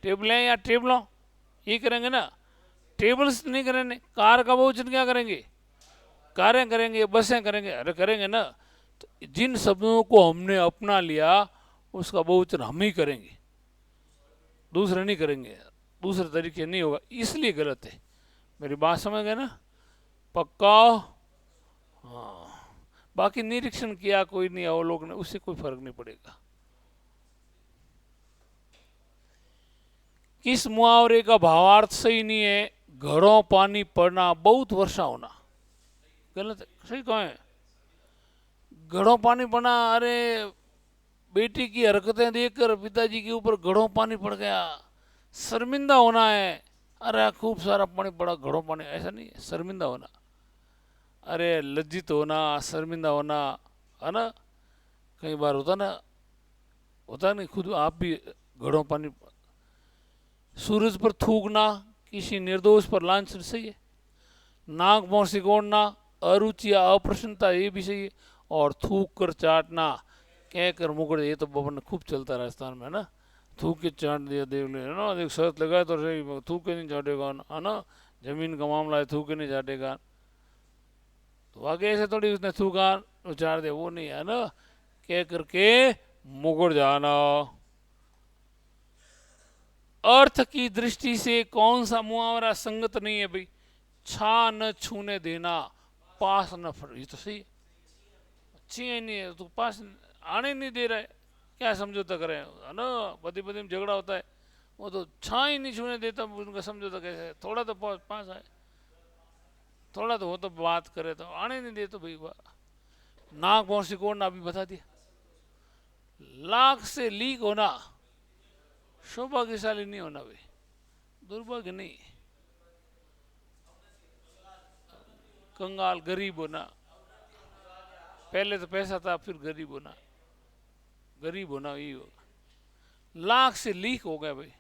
टेबलें या टेबलों, ये करेंगे ना। टेबल्स नहीं करेंगे। कार का बहुवचन क्या करेंगे? कारें करेंगे, बसें करेंगे, अरे करेंगे ना। तो जिन शब्दों को हमने अपना लिया उसका बहुवचन हम ही करेंगे, दूसरे नहीं करेंगे, दूसरे तरीके नहीं होगा, इसलिए गलत है। मेरी बात समझ गए ना? पक्का? हाँ, बाकी निरीक्षण किया कोई नहीं अवलोकन, उससे कोई फर्क नहीं पड़ेगा। किस मुहावरे का भावार्थ सही नहीं है? घड़ों पानी पड़ना, बहुत वर्षा होना। गलत है, सही कहाँ है? घड़ों पानी पड़ना, अरे बेटी की हरकतें देखकर पिताजी के ऊपर घड़ों पानी पड़ गया, शर्मिंदा होना है। अरे खूब सारा पानी पड़ा, घड़ों पानी, ऐसा नहीं है, शर्मिंदा होना। अरे लज्जित होना, शर्मिंदा होना, है ना। कई बार होता ना, होता नहीं, खुद आप भी घड़ों पानी। सूरज पर थूकना, किसी निर्दोष पर लांछन, सही है। नाक मुंह सिकोड़ना, अरुचि या अप्रसन्नता, ये भी सही है। और थूक कर चाटना, कह कर मुकड़, ये तो बबन खूब चलता राजस्थान में, है ना। थूक के चाट दिया, देख ले, है ना, देख शर्त लगाए तो सही, थूक के नहीं चाटेगा, है ना। जमीन का मामला है, थूक के नहीं चाटेगा, तो आगे ऐसे थोड़ी उसने थूका उचार दे, वो नहीं है ना। कह करके मुकड़ जाना। अर्थ की दृष्टि से कौन सा मुहावरा संगत नहीं है भाई? छा न छूने देना, पास न फर, ये तो सही है। अच्छी है नहीं है तो पास आने नहीं दे रहा है, क्या समझौता करें, है ना। पति पति में झगड़ा होता है, वो तो छा ही नहीं छूने देता, उनका समझौता कैसे है? थोड़ा तो पास आए, थोड़ा तो हो तो बात करे, तो आने नहीं दे तो भाई। नाक मुंह सिकोड़ना अभी बता दिया। लाख से लीक होना, सौभाग्यशाली नहीं होना भाई, दुर्भाग्य नहीं। कंगाल, गरीब होना, पहले तो पैसा था फिर गरीब होना, गरीब होना यही होगा। लाख से लीक हो गया भाई।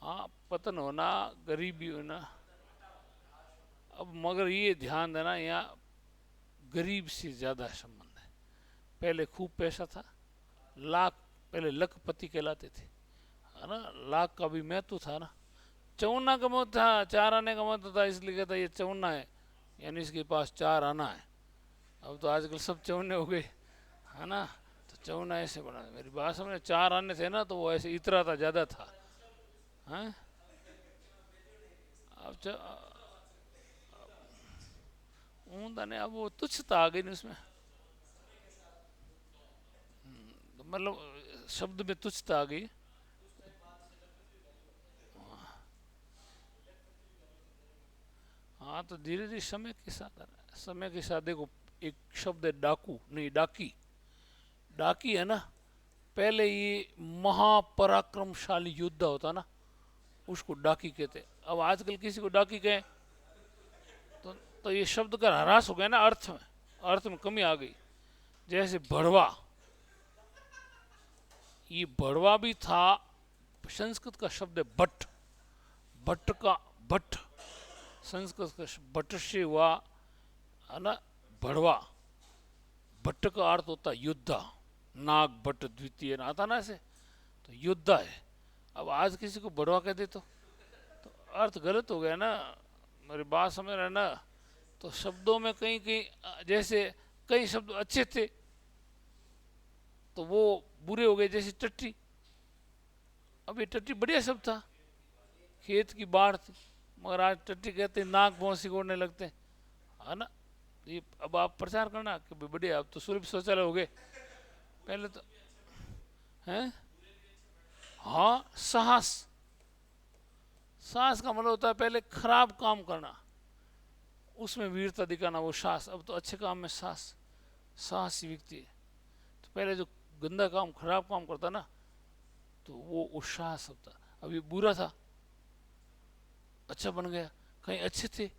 हाँ, पतन होना, गरीबी होना। अब मगर ये ध्यान देना, यहाँ गरीब से ज़्यादा संबंध है। पहले खूब पैसा था, लाख, पहले लखपति कहलाते थे, है ना। लाख का भी महत्व था ना। चौना का महत्व था, चार आने का महत्व था, इसलिए कहता ये चौना है, यानी इसके पास चार आना है। अब तो आजकल सब चौने हो गए, है ना। तो चौना ऐसे बना, मेरी बात समझ, चार आने थे ना, तो वो ऐसे इतना था, ज़्यादा था। हैं अब ऊंधा नहीं, अब वो तुच्छता आ गई ना उसमें। तो मतलब शब्द में तुच्छता आ गई। हाँ, तो धीरे धीरे समय के साथ, समय के साथ देखो, एक शब्द है डाकू, नहीं डाकी। डाकी है ना, पहले ये महापराक्रमशाली योद्धा होता ना, उसको डाकी कहते। अब आजकल किसी को डाकी कहें तो ये शब्द का ह्रास हो गया ना, अर्थ में कमी आ गई। जैसे भड़वा, ये भड़वा भी था, संस्कृत का शब्द है भट्ट। भट्ट का भट्ट, संस्कृत का भट्ट से हुआ, है ना, भड़वा। भट्ट का अर्थ होता है योद्धा, नाग भट्ट द्वितीय ना आता ना ऐसे, तो योद्धा है। अब आज किसी को भड़वा कह दे तो अर्थ गलत हो गया ना। मेरी बात समझ रहे ना। तो शब्दों में कहीं कहीं, जैसे कई शब्द अच्छे थे तो वो बुरे हो गए, जैसे टट्टी। अब ये टट्टी बढ़िया शब्द था, खेत की बाढ़ थी, मगर आज टट्टी कहते नाक भौं सिकोड़ने लगते हैं, है ना। ये अब आप प्रचार करना कि बढ़िया, अब तो सुलभ शौचालय हो गए, पहले तो हैं। हाँ, साहस, साहस का मतलब होता है पहले खराब काम करना, उसमें वीरता दिखाना, वो साहस। अब तो अच्छे काम में साहस, साहसी व्यक्ति है। तो पहले जो गंदा काम, खराब काम करता ना, तो वो साहस होता। अब ये बुरा था, अच्छा बन गया, कहीं अच्छे थे,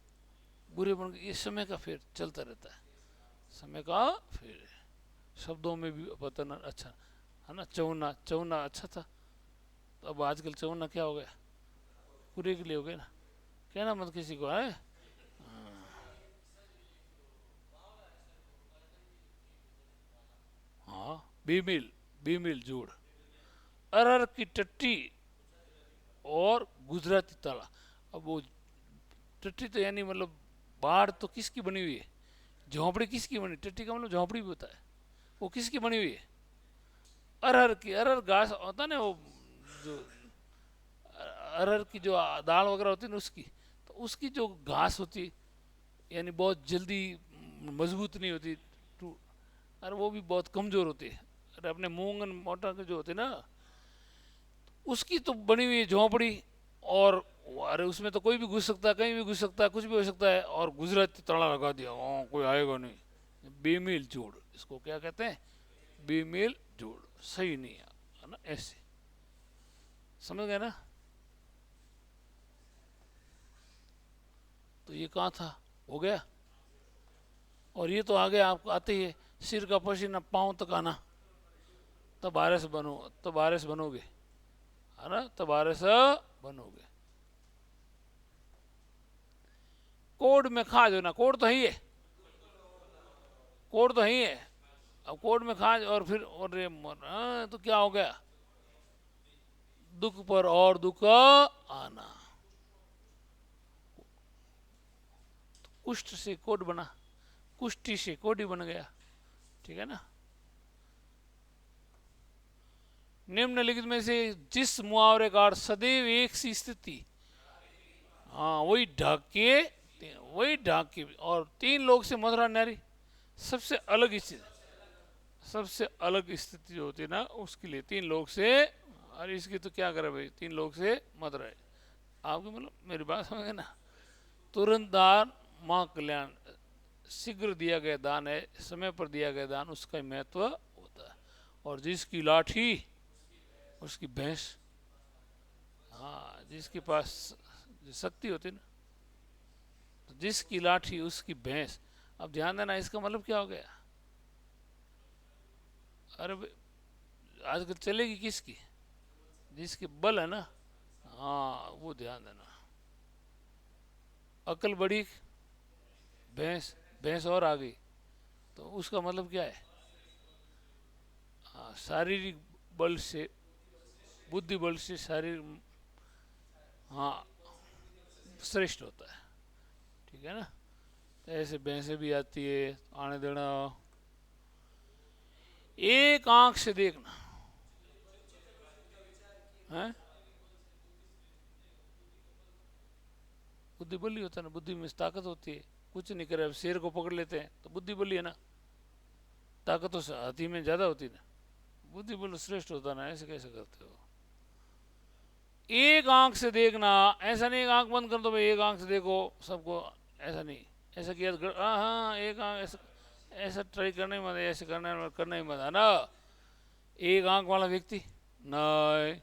बुरे बन गए। ये समय का फेर चलता रहता है, समय का फेर। शब्दों में भी पतन अच्छा, है ना। चौना, चौना अच्छा था, तो अब आजकल चौना क्या हो गया, पूरे के लिए हो गया ना। कहना मत किसी को है। हाँ, बेमेल, बेमेल जोड़। अरहर की टट्टी और गुजराती ताला। अब वो टट्टी तो यानी मतलब बाढ़ तो किसकी बनी हुई है, झोंपड़ी किसकी बनी, टट्टी का मतलब झोंपड़ी भी होता है, वो किसकी बनी हुई है, अरहर की। अरहर घास होता है ना, वो जो अरहर की जो दाल वगैरह होती है ना, उसकी, तो उसकी जो घास होती है, यानी बहुत जल्दी मजबूत नहीं होती, अरे वो भी बहुत कमज़ोर होती है। अरे अपने मूंग मोटा के जो होते ना, उसकी तो बनी हुई झोंपड़ी। और अरे उसमें तो कोई भी घुस सकता है, कहीं भी घुस सकता है, कुछ भी हो सकता है, और गुजराती तड़ा लगा दिया, कोई आएगा नहीं। बेमेल जोड़, इसको क्या कहते हैं, बेमेल जोड़, सही नहीं है ना, ऐसे। समझ गए ना। तो ये कहाँ था, हो गया। और ये तो आगे आपको आते ही है, सिर का पसीना पाँव तक आना, तब आरस बनो, तब आरस बनोगे, है ना, तब आरस बनोगे। कोड में खाज होना, कोड तो ही है, कोड तो ही है। अब कोड में खाज और फिर और तो क्या हो गया, दुख पर और दुख आना। तो कुष्ठ से कोड बना, कुष्ठी से कोडी बन गया, ठीक है ना। निम्नलिखित में से जिस मुहावरे का अर्थ सदैव एक सी स्थिति, हाँ वही ढाके, वही ढाके, और तीन लोग से मधुरा नारी, सबसे अलग स्थिति, सबसे अलग स्थिति जो होती है ना, उसके लिए तीन लोग से। अरे इसकी तो क्या करे भाई, तीन लोग से मधुरा है। आपको मतलब मेरी बात समझे ना। तुरंत दान माँ कल्याण, शीघ्र दिया गया दान है, समय पर दिया गया दान, उसका महत्व होता है। और जिसकी लाठी उसकी भैंस, हाँ जिसके पास शक्ति होती ना, तो जिसकी लाठी उसकी भैंस। अब ध्यान देना, इसका मतलब क्या हो गया, अरे भाई, आजकल चलेगी किसकी? जिसकी बल है ना, हाँ वो ध्यान देना। अकल बड़ी, भैंस, भैंस और आ गई, तो उसका मतलब क्या है? हाँ, शारीरिक बल से, बुद्धि बल से शारीर, हाँ, श्रेष्ठ होता है। ठीक है ना? तो ऐसे भैंसे भी आती है, आने देना। एक आंख से देखना है, बुद्धि बली होता है ना, बुद्धि में ताकत होती है। कुछ नहीं करे, अब शेर को पकड़ लेते हैं तो बुद्धि बली है ना, ताकत तो हाथी में ज्यादा होती है ना, बुद्धि बल श्रेष्ठ होता ना, ऐसे कैसे करते हो? एक आंख से देखना, ऐसा नहीं एक आंख बंद कर दो भाई, एक आंख से देखो सबको, ऐसा नहीं। ऐसा किया तो हाँ हाँ, एक आंख ऐसा, ऐसा ट्राई करना ही मत, ऐसे करना ही मत है ना। एक आंख वाला व्यक्ति नहीं,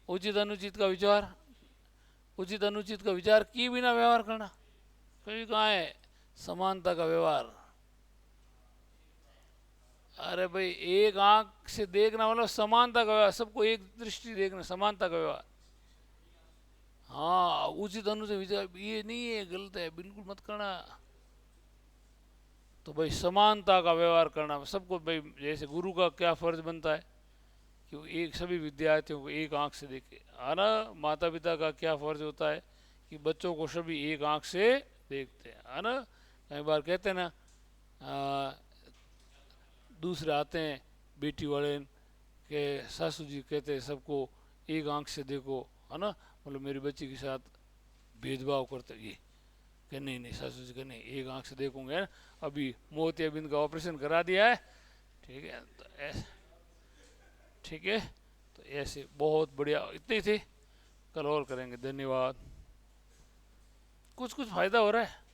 उचित अनुचित का विचार, उचित अनुचित का विचार किए बिना व्यवहार करना, कभी कहाँ है समानता का व्यवहार? अरे भाई, एक आंख से देखना मतलब समानता का व्यवहार, सबको एक दृष्टि देखना, समानता का व्यवहार। हाँ, उचित अनुचित विचार ये नहीं है, गलत है, बिल्कुल मत करना। तो भाई समानता का व्यवहार करना सबको भाई, जैसे गुरु का क्या फर्ज बनता है कि वो एक सभी विद्यार्थियों को एक आंख से देखे, है ना? माता पिता का क्या फर्ज होता है कि बच्चों को सभी एक आंख से देखते हैं, है ना? कई बार कहते हैं ना, आ, दूसरे आते हैं बेटी वाले के, सासू जी कहते हैं सबको एक आंख से देखो, है ना? मतलब मेरी बच्ची के साथ भेदभाव करते ये, कि नहीं नहीं सासू जी, नहीं एक आंख से देखूंगे, अभी मोतियाबिंद का ऑपरेशन करा दिया है। ठीक है, तो ऐसे, ठीक है, तो ऐसे बहुत बढ़िया, इतने ही थे, कल और करेंगे। धन्यवाद। कुछ कुछ फायदा हो रहा है।